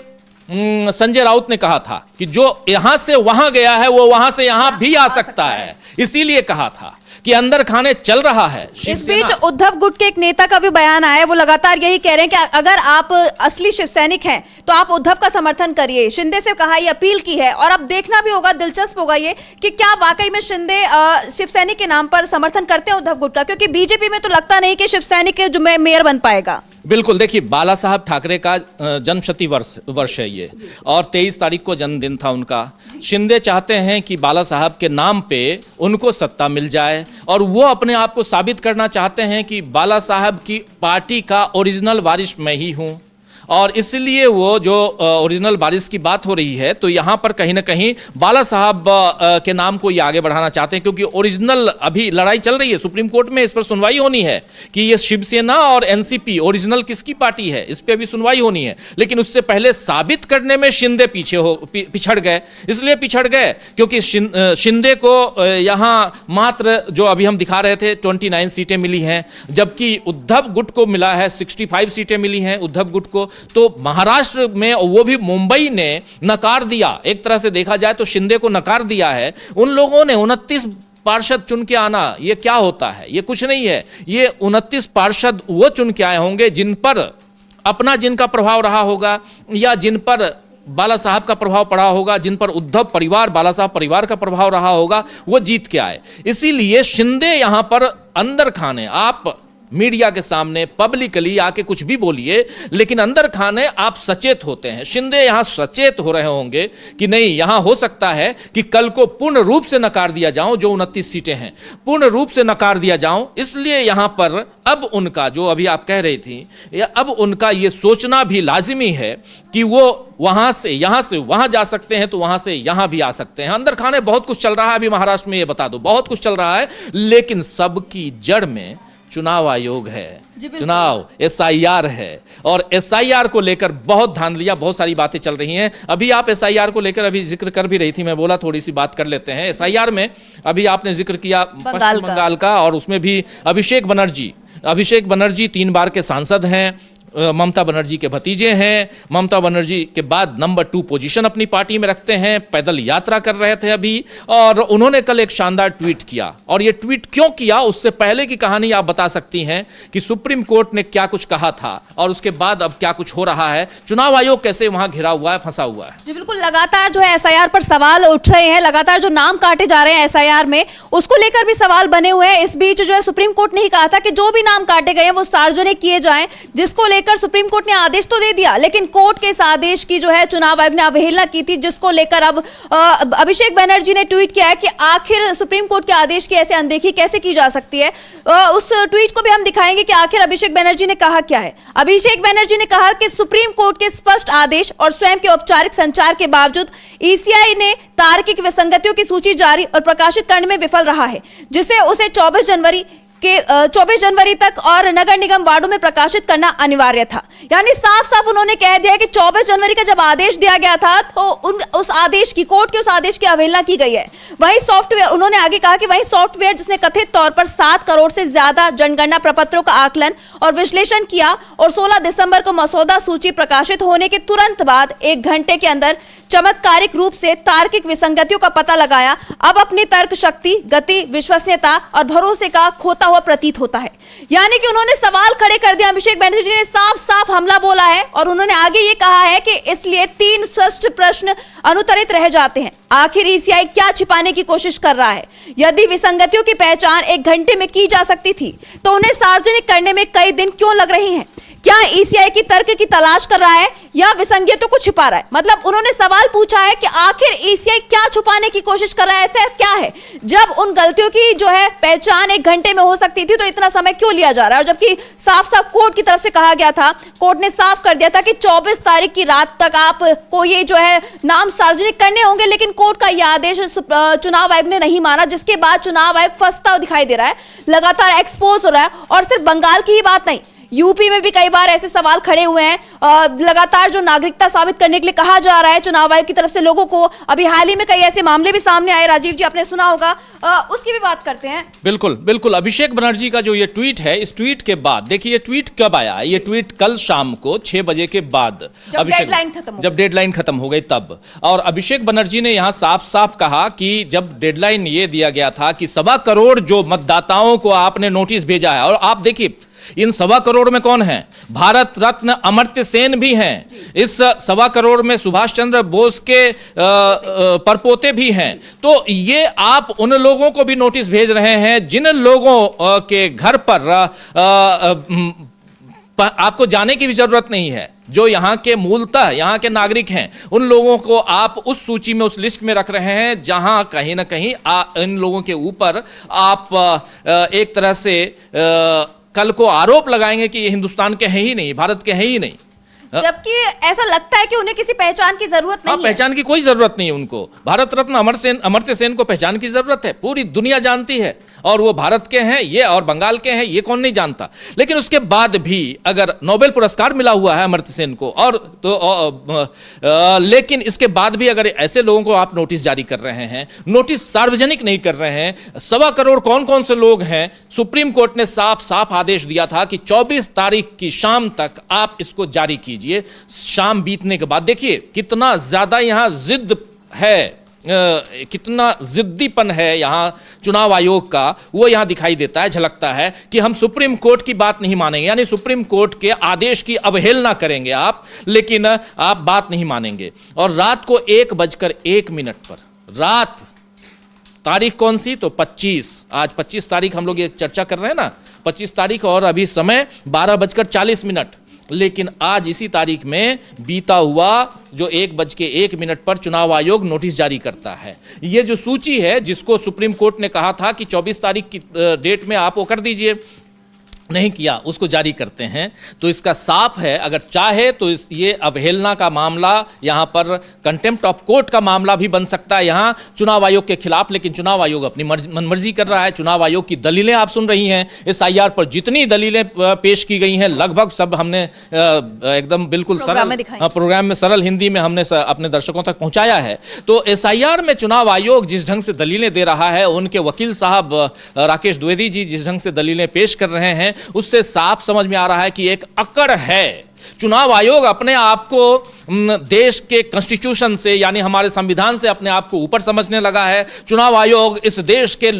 संजय राउत ने कहा था कि जो यहां से वहां गया है वो वहां से यहां भी आ सकता है। इसीलिए कहा था कि अंदर खाने चल रहा है। इस बीच उद्धव गुट के एक नेता का भी बयान आया है, वो लगातार यही कह रहे हैं कि अगर आप असली शिव सैनिक हैं तो आप उद्धव का समर्थन करिए। शिंदे से कहा, ये अपील की है। और अब देखना भी होगा, दिलचस्प होगा ये कि क्या वाकई में शिंदे शिव सैनिक के नाम पर समर्थन करते हैं उद्धव गुट का, क्योंकि बीजेपी में तो लगता नहीं कि शिव सैनिक जो मेयर बन पाएगा। बिल्कुल, देखिए बाला साहब ठाकरे का जन्मशती वर्ष है ये, और 23 तारीख को जन्मदिन था उनका। शिंदे चाहते हैं कि बाला साहब के नाम पे उनको सत्ता मिल जाए, और वो अपने आप को साबित करना चाहते हैं कि बाला साहब की पार्टी का ओरिजिनल वारिस मैं ही हूँ। और इसलिए वो जो ओरिजिनल वारिस की बात हो रही है, तो यहाँ पर कहीं ना कहीं बाला साहब के नाम को ये आगे बढ़ाना चाहते हैं, क्योंकि ओरिजिनल अभी लड़ाई चल रही है सुप्रीम कोर्ट में, इस पर सुनवाई होनी है कि ये शिवसेना और एनसीपी ओरिजिनल किसकी पार्टी है, इस पर अभी सुनवाई होनी है। लेकिन उससे पहले साबित करने में शिंदे पिछड़ गए। इसलिए पिछड़ गए क्योंकि शिंदे को यहाँ मात्र जो अभी हम दिखा रहे थे 29 सीटें मिली हैं, जबकि उद्धव गुट को मिला है 65 सीटें मिली हैं उद्धव गुट को। तो महाराष्ट्र में, वो भी मुंबई ने नकार दिया, एक तरह से देखा जाए तो शिंदे को नकार दिया है। उन लोगों ने 29 पार्षद चुन के आना, ये क्या होता है? ये कुछ नहीं है। ये 29 पार्षद वो चुन के आए होंगे जिन पर अपना जिनका प्रभाव रहा होगा, या जिन पर बाला साहब का प्रभाव पड़ा होगा, जिन पर उद्धव परिवार, बाला साहब परिवार का प्रभाव रहा होगा, वो जीत के आए। इसीलिए शिंदे यहां पर अंदर खाने, आप मीडिया के सामने पब्लिकली आके कुछ भी बोलिए, लेकिन अंदर खाने आप सचेत होते हैं। शिंदे यहां सचेत हो रहे होंगे कि नहीं, यहां हो सकता है कि कल को पूर्ण रूप से नकार दिया जाऊं, जो 29 सीटें हैं पूर्ण रूप से नकार दिया जाऊं। इसलिए यहां पर अब उनका, जो अभी आप कह रही थी, अब उनका ये सोचना भी लाजिमी है कि वो वहां से यहां से वहां जा सकते हैं तो वहां से यहां भी आ सकते हैं। अंदर खाने बहुत कुछ चल रहा है अभी महाराष्ट्र में, ये बता दो, बहुत कुछ चल रहा है, लेकिन सबकी जड़ में चुनाव आयोग है, चुनाव SIR है, और SIR को लेकर बहुत धांधलियां, बहुत सारी बातें चल रही हैं। अभी आप SIR को लेकर अभी जिक्र कर भी रही थी, मैं बोला थोड़ी सी बात कर लेते हैं। SIR में अभी आपने जिक्र किया पश्चिम बंगाल का, और उसमें भी अभिषेक बनर्जी 3 बार के सांसद हैं, ममता बनर्जी के भतीजे हैं, ममता बनर्जी के बाद नंबर 2 पोजीशन अपनी पार्टी में रखते हैं, पैदल यात्रा कर रहे थे अभी, और उन्होंने कल एक शानदार ट्वीट किया। और ये ट्वीट क्यों किया, उससे पहले की कहानी आप बता सकती हैं कि सुप्रीम कोर्ट ने क्या कुछ कहा था और उसके बाद अब क्या कुछ हो रहा है, चुनाव आयोग कैसे वहां घिरा हुआ है, फंसा हुआ है। जी बिल्कुल, लगातार जो है एसआईआर पर सवाल उठ रहे हैं, लगातार जो नाम काटे जा रहे हैं एसआईआर में, उसको लेकर भी सवाल बने हुए हैं। इस बीच जो है सुप्रीम कोर्ट ने ही कहा था कि जो भी नाम काटे गए हैं वो सार्वजनिक किए जाएं, जिसको लेकर सुप्रीम कोर्ट ने आदेश तो दे दिया, लेकिन कोर्ट के इस आदेश की जो है चुनाव आयोग ने अवहेलना की थी, जिसको लेकर अब अभिषेक बनर्जी ने ट्वीट किया है कि आखिर सुप्रीम कोर्ट के आदेश की ऐसे अनदेखी कैसे की जा सकती है। उस ट्वीट को भी हम दिखाएंगे कि आखिर अभिषेक बनर्जी ने कहा क्या है। अभिषेक बनर्जी ने कहा कि सुप्रीम कोर्ट के स्पष्ट आदेश और स्वयं के औपचारिक संचार के बावजूद ईसीआई ने तार्किक विसंगतियों की सूची जारी और प्रकाशित करने में विफल रहा है, जिसे उसे 24 जनवरी तक और नगर निगम वार्डों में प्रकाशित करना अनिवार्य था। यानी साफ साफ उन्होंने कह दिया कि 24 जनवरी का जब आदेश दिया गया था तो उस आदेश की, कोर्ट के उस आदेश की अवहेलना की गई है। वही सॉफ्टवेयर, उन्होंने आगे कहा कि वही सॉफ्टवेयर जिसने कथित तौर पर 7 करोड़ से ज्यादा जनगणना प्रपत्रों का आकलन और विश्लेषण किया और 16 दिसंबर को मसौदा सूची प्रकाशित होने के तुरंत बाद 1 घंटे के अंदर चमत्कारिक रूप से तार्किक विसंगतियों का पता लगाया, अब अपनी तर्क शक्ति, गति, विश्वसनीयता और भरोसे का खोता हुआ प्रतीत होता है। यानी कि उन्होंने सवाल खड़े कर दिया। अभिषेक बनर्जी ने साफ साफ हमला बोला है और उन्होंने आगे ये कहा है कि इसलिए 3 स्पष्ट प्रश्न अनुत्तरित रह जाते हैं। आखिर ईसीआई क्या छिपाने की कोशिश कर रहा है? यदि विसंगतियों की पहचान 1 घंटे में की जा सकती थी तो उन्हें सार्वजनिक करने में कई दिन क्यों लग रही हैं? क्या ईसीआई की तर्क की तलाश कर रहा है या विसंगतियों को छिपा रहा है? मतलब उन्होंने सवाल पूछा है कि आखिर ईसीआई क्या छुपाने की कोशिश कर रहा है, ऐसा क्या है जब उन गलतियों की जो है पहचान 1 घंटे में हो सकती थी तो इतना समय क्यों लिया जा रहा है? और जबकि साफ साफ कोर्ट की तरफ से कहा गया था, कोर्ट ने साफ कर दिया था कि 24 तारीख की रात तक आपको ये जो है नाम सार्वजनिक करने होंगे, लेकिन कोर्ट का यह आदेश चुनाव आयोग ने नहीं माना, जिसके बाद चुनाव आयोग फंसता दिखाई दे रहा है, लगातार एक्सपोज हो रहा है। और सिर्फ बंगाल की ही बात नहीं, यूपी में भी कई बार ऐसे सवाल खड़े हुए हैं। लगातार जो नागरिकता साबित करने के लिए कहा जा रहा है चुनाव आयोग की तरफ से लोगों को, अभी हाल ही में कई ऐसे मामले भी सामने आए, राजीव जी आपने सुना होगा, उसकी भी बात करते हैं। बिल्कुल बिल्कुल, अभिषेक बनर्जी का जो ये ट्वीट है, इस ट्वीट के बाद देखिए ये ट्वीट कब आया, ये ट्वीट कल शाम को 6 बजे के बाद, जब डेडलाइन खत्म हो गई तब। और अभिषेक बनर्जी ने यहां साफ साफ कहा कि जब डेडलाइन ये दिया गया था कि 1.25 करोड़ जो मतदाताओं को आपने नोटिस भेजा है, और आप देखिए इन 1.25 करोड़ में कौन है? भारत रत्न अमर्त्य सेन भी हैं। इस 1.25 करोड़ में सुभाष चंद्र बोस के परपोते भी हैं। तो ये आप उन लोगों को भी नोटिस भेज रहे हैं जिन लोगों के घर पर आपको जाने की भी जरूरत नहीं है, जो यहाँ के मूलतः यहाँ के नागरिक हैं, उन लोगों को आप उस सूची में, उस लिस्ट में रख रहे हैं जहां कहीं ना कहीं इन लोगों के ऊपर आप एक तरह से कल को आरोप लगाएंगे कि ये हिंदुस्तान के हैं ही नहीं, भारत के हैं ही नहीं, जबकि ऐसा लगता है कि उन्हें किसी पहचान की जरूरत नहीं है। पहचान की कोई जरूरत नहीं है उनको। भारत रत्न अमर्त्य सेन को पहचान की जरूरत है, पूरी दुनिया जानती है, और वो भारत के हैं ये, और बंगाल के हैं ये, कौन नहीं जानता। लेकिन उसके बाद भी अगर नोबेल पुरस्कार मिला हुआ है अमर्त्य सेन को, और तो लेकिन इसके बाद भी अगर ऐसे लोगों को आप नोटिस जारी कर रहे हैं, नोटिस सार्वजनिक नहीं कर रहे हैं, 1.25 करोड़ कौन कौन से लोग हैं? सुप्रीम कोर्ट ने साफ साफ आदेश दिया था कि 24 तारीख की शाम तक आप इसको जारी कीजिए। शाम बीतने के बाद देखिए कितना ज्यादा यहां जिद है, कितना जिद्दीपन है यहां चुनाव आयोग का, वो यहां दिखाई देता है, झलकता है कि हम सुप्रीम कोर्ट की बात नहीं मानेंगे, यानी सुप्रीम कोर्ट के आदेश की अवहेलना करेंगे आप, लेकिन आप बात नहीं मानेंगे। और रात को 1:01 पर, रात तारीख कौन सी? तो 25, आज 25 तारीख हम लोग ये चर्चा कर रहे हैं ना, 25 तारीख, और अभी समय 12:40 लेकिन आज इसी तारीख में बीता हुआ जो 1:01 पर चुनाव आयोग नोटिस जारी करता है। ये जो सूची है जिसको सुप्रीम कोर्ट ने कहा था कि 24 तारीख की डेट में आप वो कर दीजिए, नहीं किया, उसको जारी करते हैं। तो इसका साफ है, अगर चाहे तो ये अवहेलना का मामला यहाँ पर कंटेम्प्ट ऑफ कोर्ट का मामला भी बन सकता है यहाँ चुनाव आयोग के खिलाफ। लेकिन चुनाव आयोग अपनी मनमर्जी कर रहा है। चुनाव आयोग की दलीलें आप सुन रही हैं, एसआईआर पर जितनी दलीलें पेश की गई हैं लगभग सब हमने एकदम बिल्कुल सरल प्रोग्राम में सरल हिंदी में हमने अपने दर्शकों तक पहुंचाया है। तो एसआईआर में चुनाव आयोग जिस ढंग से दलीलें दे रहा है, उनके वकील साहब राकेश द्विवेदी जी जिस ढंग से दलीलें पेश कर रहे हैं, उससे साफ समझ में आ रहा है कि एक अकड़ है चुनाव आयोग अपने आप को देश के कॉन्स्टिट्यूशन से यानी हमारे संविधान से अपने आप को ऊपर समझने लगा है। चुनाव आयोग इस देश के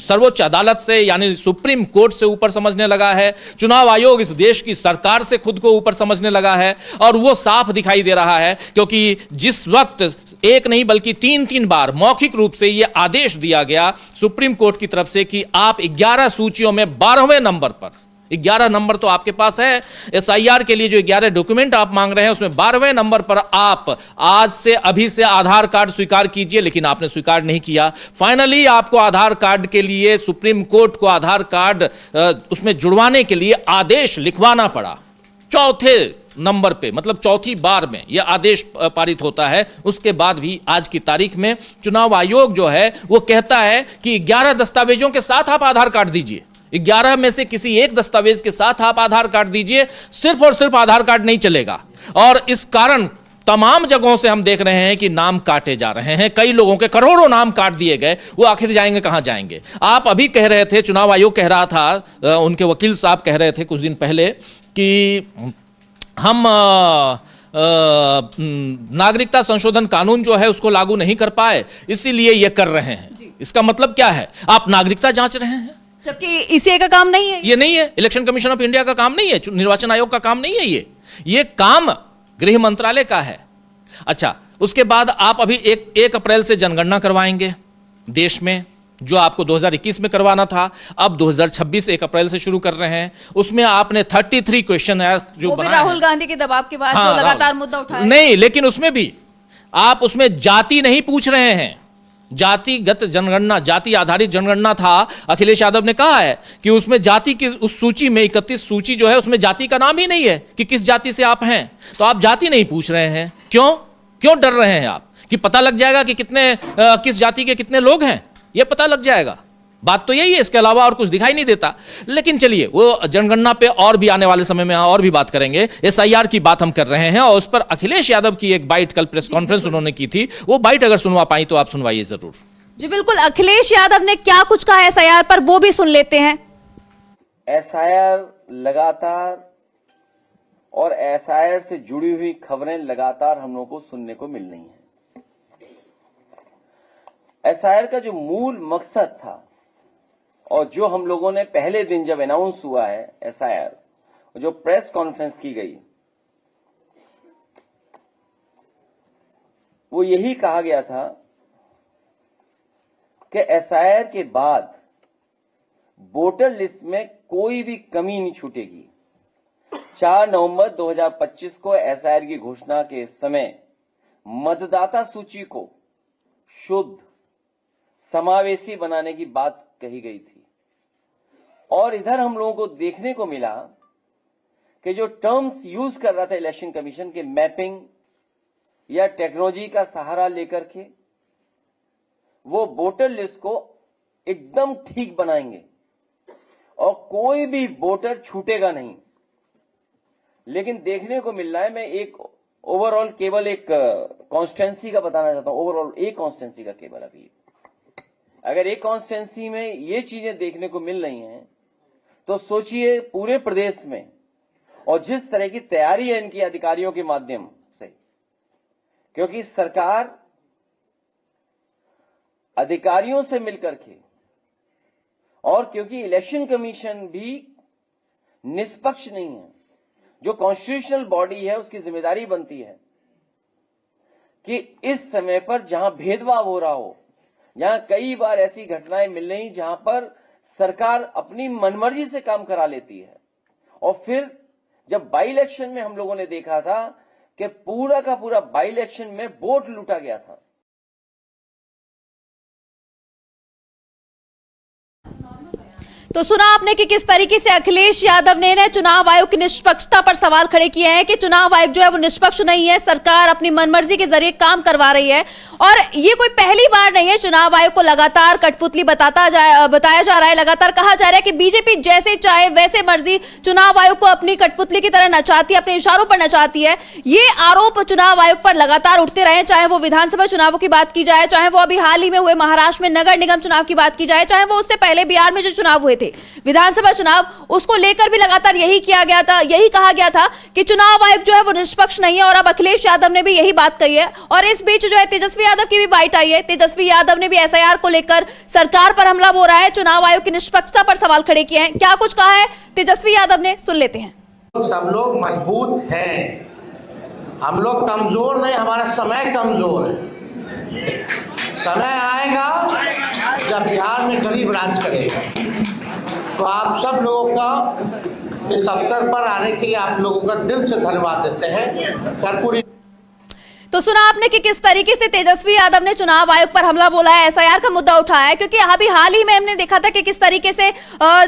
सर्वोच्च अदालत से यानी सुप्रीम कोर्ट से ऊपर समझने लगा है। चुनाव आयोग इस देश की सरकार से खुद को ऊपर समझने लगा है और वो साफ दिखाई दे रहा है, क्योंकि जिस वक्त एक नहीं बल्कि 3 बार मौखिक रूप से यह आदेश दिया गया सुप्रीम कोर्ट की तरफ से कि आप 11 सूचियों में 12वें नंबर पर, 11 नंबर तो आपके पास है, एसआईआर के लिए जो 11 डॉक्यूमेंट आप मांग रहे हैं उसमें 12वें नंबर पर आप आज से अभी से आधार कार्ड स्वीकार कीजिए, लेकिन आपने स्वीकार नहीं किया। फाइनली आपको आधार कार्ड के लिए सुप्रीम कोर्ट को आधार कार्ड उसमें जुड़वाने के लिए आदेश लिखवाना पड़ा। चौथे नंबर पे, मतलब चौथी बार में यह आदेश पारित होता है। उसके बाद भी आज की तारीख में चुनाव आयोग जो है वो कहता है कि 11 दस्तावेजों के साथ आप आधार कार्ड दीजिए, 11 में से किसी एक दस्तावेज के साथ आप आधार कार्ड दीजिए, सिर्फ और सिर्फ आधार कार्ड नहीं चलेगा। और इस कारण तमाम जगहों से हम देख रहे हैं कि नाम काटे जा रहे हैं। कई लोगों के करोड़ों नाम काट दिए गए, वो आखिर जाएंगे कहां जाएंगे। आप अभी कह रहे थे, चुनाव आयोग कह रहा था, उनके वकील साहब कह रहे थे कुछ दिन पहले कि हम नागरिकता संशोधन कानून जो है उसको लागू नहीं कर पाए, इसीलिए ये कर रहे हैं। इसका मतलब क्या है? आप नागरिकता जांच रहे हैं, जबकि इसी का काम नहीं है। ये नहीं है, इलेक्शन कमीशन ऑफ इंडिया का काम नहीं है, निर्वाचन आयोग का काम नहीं है, ये काम गृह मंत्रालय का है। अच्छा, उसके बाद आप अभी 1 अप्रैल से जनगणना करवाएंगे देश में, जो आपको 2021 में करवाना था, अब 2026 1 अप्रैल से शुरू कर रहे हैं। उसमें आपने 33 क्वेश्चन जो बनाए राहुल गांधी के दबाव के बाद जो लगातार मुद्दा उठाया नहीं, लेकिन उसमें भी आप उसमें जाति नहीं पूछ रहे हैं। जातिगत जनगणना, जाति आधारित जनगणना था। अखिलेश यादव ने कहा है कि उसमें जाति की उस सूची में 31 सूची जो है उसमें जाति का नाम ही नहीं है कि किस जाति से आप हैं। तो आप जाति नहीं पूछ रहे हैं। क्यों डर रहे हैं आप कि पता लग जाएगा कि किस जाति के कितने लोग हैं? यह पता लग जाएगा। बात तो यही है, इसके अलावा और कुछ दिखाई नहीं देता। लेकिन चलिए, वो जनगणना पे और भी आने वाले समय में और भी बात करेंगे। एसआईआर की बात हम कर रहे हैं और उस पर अखिलेश यादव की एक बाइट कल प्रेस कॉन्फ्रेंस उन्होंने की थी, वो बाइट अगर सुनवा पाई तो आप सुनवाइए जरूर। जी बिल्कुल, अखिलेश यादव ने क्या कुछ कहा एसआईआर पर, वो भी सुन लेते हैं। एसआईआर लगातार और एसआईआर से जुड़ी हुई खबरें लगातार हम लोगों को सुनने को मिल रही हैं। एसआईआर का जो मूल मकसद था और जो हम लोगों ने पहले दिन जब अनाउंस हुआ है एसआईआर, जो प्रेस कॉन्फ्रेंस की गई, वो यही कहा गया था कि एसआईआर के बाद वोटर लिस्ट में कोई भी कमी नहीं छूटेगी। 4 नवंबर 2025 को एसआईआर की घोषणा के समय मतदाता सूची को शुद्ध समावेशी बनाने की बात कही गई थी। और इधर हम लोगों को देखने को मिला कि जो टर्म्स यूज कर रहा था इलेक्शन कमीशन के, मैपिंग या टेक्नोलॉजी का सहारा लेकर के वो वोटर लिस्ट को एकदम ठीक बनाएंगे और कोई भी वोटर छूटेगा नहीं। लेकिन देखने को मिल रहा है, मैं एक ओवरऑल केवल एक कॉन्स्टिट्यूंसी का बताना चाहता हूं, ओवरऑल एक कॉन्स्टिट्यूंसी का केवल। अभी अगर एक कॉन्स्टिट्यूंसी में ये चीजें देखने को मिल रही हैं तो सोचिए पूरे प्रदेश में, और जिस तरह की तैयारी है इनकी अधिकारियों के माध्यम से, क्योंकि सरकार अधिकारियों से मिलकर के, और क्योंकि इलेक्शन कमीशन भी निष्पक्ष नहीं है, जो कॉन्स्टिट्यूशनल बॉडी है उसकी जिम्मेदारी बनती है कि इस समय पर जहां भेदभाव हो रहा हो, जहां कई बार ऐसी घटनाएं मिल रही जहां पर सरकार अपनी मनमर्जी से काम करा लेती है। और फिर जब बाई इलेक्शन में हम लोगों ने देखा था कि पूरा का पूरा बाई इलेक्शन में वोट लूटा गया था। तो सुना आपने कि किस तरीके से अखिलेश यादव ने चुनाव आयोग की निष्पक्षता पर सवाल खड़े किए हैं कि चुनाव आयोग जो है वो निष्पक्ष नहीं है, सरकार अपनी मनमर्जी के जरिए काम करवा रही है। और ये कोई पहली बार नहीं है, चुनाव आयोग को लगातार कठपुतली बताया जा रहा है, लगातार कहा जा रहा है कि बीजेपी जैसे चाहे वैसे मर्जी चुनाव आयोग को अपनी कठपुतली की तरह नचाती है, अपने इशारों पर नचाती है। ये आरोप चुनाव आयोग पर लगातार उठते रहे, चाहे वो विधानसभा चुनावों की बात की जाए, चाहे वो अभी हाल ही में हुए महाराष्ट्र में नगर निगम चुनाव की बात की जाए, चाहे वो उससे पहले बिहार में जो चुनाव हुए थे। थे विधानसभा चुनाव, उसको लेकर भी लगातार यही किया गया था, यही कहा गया था कि चुनाव आयोग जो है वो निष्पक्ष नहीं है। और अब अखिलेश यादव ने भी यही बात कही है। और इस बीच जो है तेजस्वी यादव की भी बाइट आई है। तेजस्वी यादव ने भी एसआईआर को लेकर सरकार पर हमला बोला है, चुनाव आयोग की निष्पक्षता पर सवाल खड़े किए हैं। क्या कुछ कहा है तेजस्वी यादव ने, सुन लेते हैं। सब लोग मजबूत हैं, हम लोग कमजोर नहीं, हमारा समय कमजोर है। समय आएगा जब बिहार में गरीब राज करेगा। तो आप सब लोगों का इस अवसर पर आने के लिए आप लोगों का दिल से धन्यवाद देते हैं। कर्पूरी तो सुना आपने कि किस तरीके से तेजस्वी यादव ने चुनाव आयोग पर हमला बोला है, एसआईआर का मुद्दा उठाया है। क्योंकि अभी हाल ही में हमने देखा था कि किस तरीके से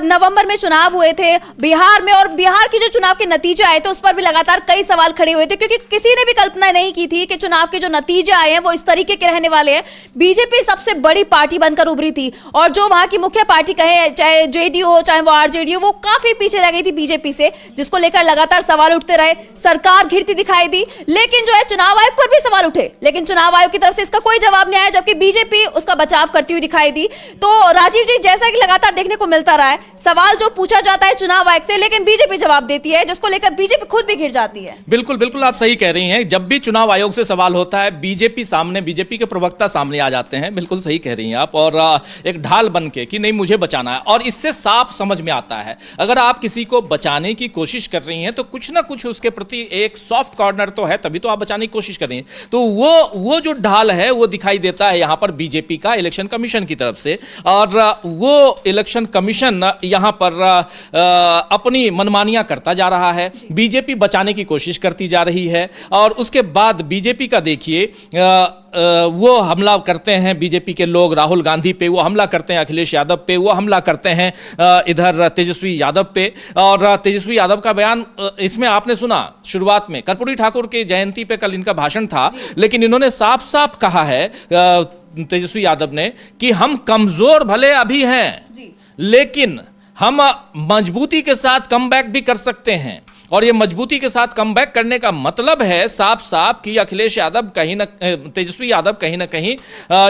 नवंबर में चुनाव हुए थे बिहार में, और बिहार के जो चुनाव के नतीजे आए थे उस पर भी लगातार कई सवाल खड़े हुए थे। क्योंकि किसी ने भी कल्पना नहीं की थी कि चुनाव के जो नतीजे आए हैं वो इस तरीके के रहने वाले हैं। बीजेपी सबसे बड़ी पार्टी बनकर उभरी थी, और जो वहां की मुख्य पार्टी कहे, चाहे जेडीयू हो चाहे वो आरजेडी हो, वो काफी पीछे रह गई थी बीजेपी से, जिसको लेकर लगातार सवाल उठते रहे। सरकार घिरती दिखाई दी, लेकिन जो है चुनाव आयोग पर भी सवाल उठे, लेकिन चुनाव आयोग की तरफ से इसका कोई जवाब नहीं आया, जबकि बीजेपी उसका बचाव करती हुई दिखाई दी। तो राजीव जी, जैसा कि लगातार देखने को मिलता रहा है, सवाल जो पूछा जाता है चुनाव आयोग से, लेकिन बीजेपी जवाब देती है, जिसको लेकर बीजेपी खुद भी घिर जाती है। बिल्कुल बिल्कुल आप सही कह रही हैं। जब भी चुनाव आयोग से सवाल होता है, बीजेपी के प्रवक्ता सामने आ जाते हैं। बिल्कुल सही कह रही हैं आप, और एक ढाल बन के कि नहीं मुझे बचाना है। और इससे साफ समझ में आता है, अगर आप किसी को बचाने की कोशिश कर रही हैं तो कुछ ना कुछ उसके प्रति एक सॉफ्ट कॉर्नर तो है, तभी तो आप बचाने की कोशिश कर रही हैं। तो वो जो ढाल है वो दिखाई देता है यहां पर बीजेपी का इलेक्शन कमीशन की तरफ से। और वो इलेक्शन कमीशन यहां पर अपनी मनमानियां करता जा रहा है, बीजेपी बचाने की कोशिश करती जा रही है। और उसके बाद बीजेपी का देखिए, वो हमला करते हैं बीजेपी के लोग राहुल गांधी पे, वो हमला करते हैं अखिलेश यादव पे, वो हमला करते हैं इधर तेजस्वी यादव पे। और तेजस्वी यादव का बयान इसमें आपने सुना शुरुआत में, कर्पूरी ठाकुर की जयंती पे कल इनका भाषण था, लेकिन इन्होंने साफ साफ कहा है तेजस्वी यादव ने कि हम कमजोर भले अभी हैं, लेकिन हम मजबूती के साथ कमबैक भी कर सकते हैं। और ये मजबूती के साथ कमबैक करने का मतलब है साफ साफ कि अखिलेश यादव तेजस्वी यादव कहीं ना कहीं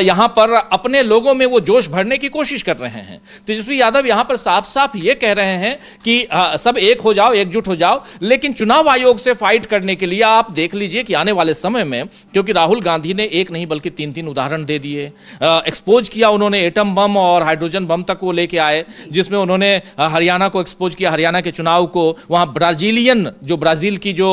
यहां पर अपने लोगों में वो जोश भरने की कोशिश कर रहे हैं। तेजस्वी यादव यहां पर साफ साफ ये कह रहे हैं कि सब एक हो जाओ, एकजुट हो जाओ। लेकिन चुनाव आयोग से फाइट करने के लिए आप देख लीजिए कि आने वाले समय में, क्योंकि राहुल गांधी ने एक नहीं बल्कि 3 उदाहरण दे दिए, एक्सपोज किया उन्होंने, एटम बम और हाइड्रोजन बम तक वो लेके आए, जिसमें उन्होंने हरियाणा को एक्सपोज किया, हरियाणा के चुनाव को। वहां ब्राजील की जो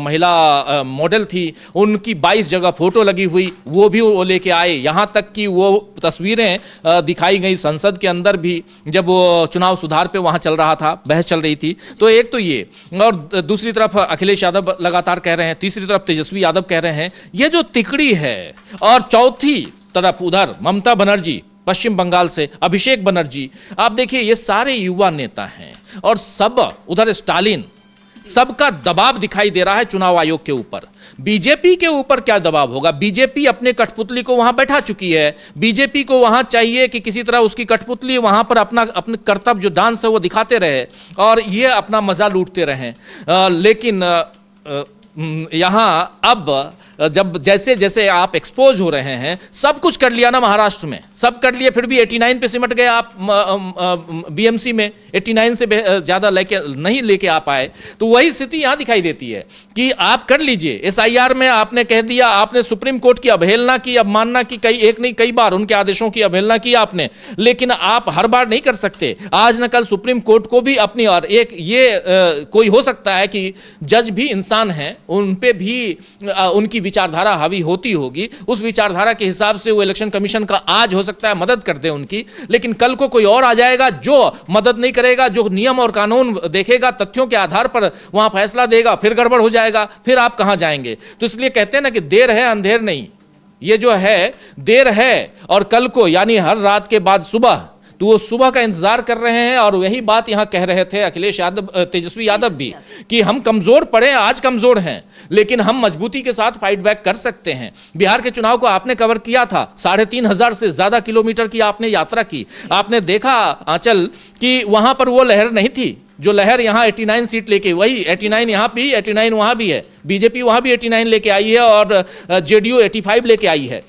महिला मॉडल थी उनकी 22 जगह फोटो लगी हुई, वो भी वो लेके आए। यहां तक कि वो तस्वीरें दिखाई गई संसद के अंदर भी, जब वो चुनाव सुधार पे वहां चल रहा था, बहस चल रही थी। तो एक तो ये, और दूसरी तरफ अखिलेश यादव लगातार कह रहे हैं, तीसरी तरफ तेजस्वी यादव कह रहे हैं, ये जो तिकड़ी है। और चौथी तरफ उधर ममता बनर्जी पश्चिम बंगाल से, अभिषेक बनर्जी, आप देखिए ये सारे युवा नेता हैं। और सब उधर स्टालिन, सबका दबाव दिखाई दे रहा है चुनाव आयोग के ऊपर। बीजेपी के ऊपर क्या दबाव होगा? बीजेपी अपने कठपुतली को वहां बैठा चुकी है। बीजेपी को वहां चाहिए कि किसी तरह उसकी कठपुतली वहां पर अपने कर्तव्य जो डांस है वो दिखाते रहे और ये अपना मजा लूटते रहे। लेकिन यहां अब जब जैसे जैसे आप एक्सपोज हो रहे हैं, सब कुछ कर लिया ना महाराष्ट्र में, सब कर लिए, फिर भी 89 पे सिमट गए आप। बीएमसी में 89 से ज्यादा नहीं लेके आ पाए। तो वही स्थिति यहां दिखाई देती है कि आप कर लीजिए, एसआईआर में आपने कह दिया, आपने सुप्रीम कोर्ट की अवहेलना की, अवमानना की, कई बार उनके आदेशों की अवहेलना की आपने, लेकिन आप हर बार नहीं कर सकते। आज न कल सुप्रीम कोर्ट को भी अपनी, और एक ये कोई हो सकता है कि जज भी इंसान हैं, उन पे भी उनकी विचारधारा हावी होती होगी, उस विचारधारा के हिसाब से वो इलेक्शन कमीशन का आज हो सकता है मदद कर दे उनकी, लेकिन कल को कोई और आ जाएगा जो मदद नहीं करेगा, जो नियम और कानून देखेगा, तथ्यों के आधार पर वहां फैसला देगा, फिर गड़बड़ हो जाएगा, फिर आप कहां जाएंगे। तो इसलिए कहते हैं ना कि देर है अंधेर नहीं, ये जो है देर है, और कल को यानी हर रात के बाद सुबह, तो वो सुबह का इंतजार कर रहे हैं। और यही बात यहां कह रहे थे अखिलेश यादव, तेजस्वी यादव भी, कि हम कमजोर पड़े, आज कमजोर हैं, लेकिन हम मजबूती के साथ फाइट बैक कर सकते हैं। बिहार के चुनाव को आपने कवर किया था, 3,500 से ज्यादा किलोमीटर की आपने यात्रा की। आपने देखा आंचल कि वहां पर वो लहर नहीं थी जो लहर यहां 89 सीट लेके, वही 89 यहां भी, 89 वहां भी है, बीजेपी वहां भी 89 लेके आई है और जेडीयू 85 लेके आई है।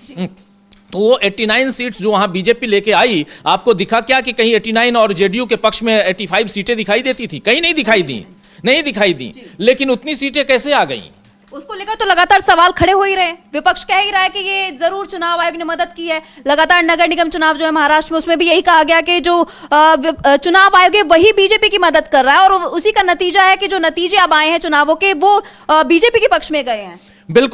तो वो 89 सीट्स जो वहां बीजेपी लेके आई, आपको दिखा क्या कि कहीं 89 और जेडीयू के पक्ष में 85 सीटें दिखाई देती थी? कहीं नहीं दिखाई दी, नहीं दिखाई दी। लेकिन उतनी सीटें कैसे आ गई? उसको लेकर तो लगातार सवाल खड़े हो ही रहे। विपक्ष कह ही रहा है कि ये जरूर चुनाव आयोग ने मदद की है। लगातार नगर निगम चुनाव जो है महाराष्ट्र में, उसमें भी यही कहा गया कि जो चुनाव आयोग है वही बीजेपी की मदद कर रहा है, और उसी का नतीजा है कि जो नतीजे अब आए हैं चुनावों के वो बीजेपी के पक्ष में गए हैं। बिल्कुल।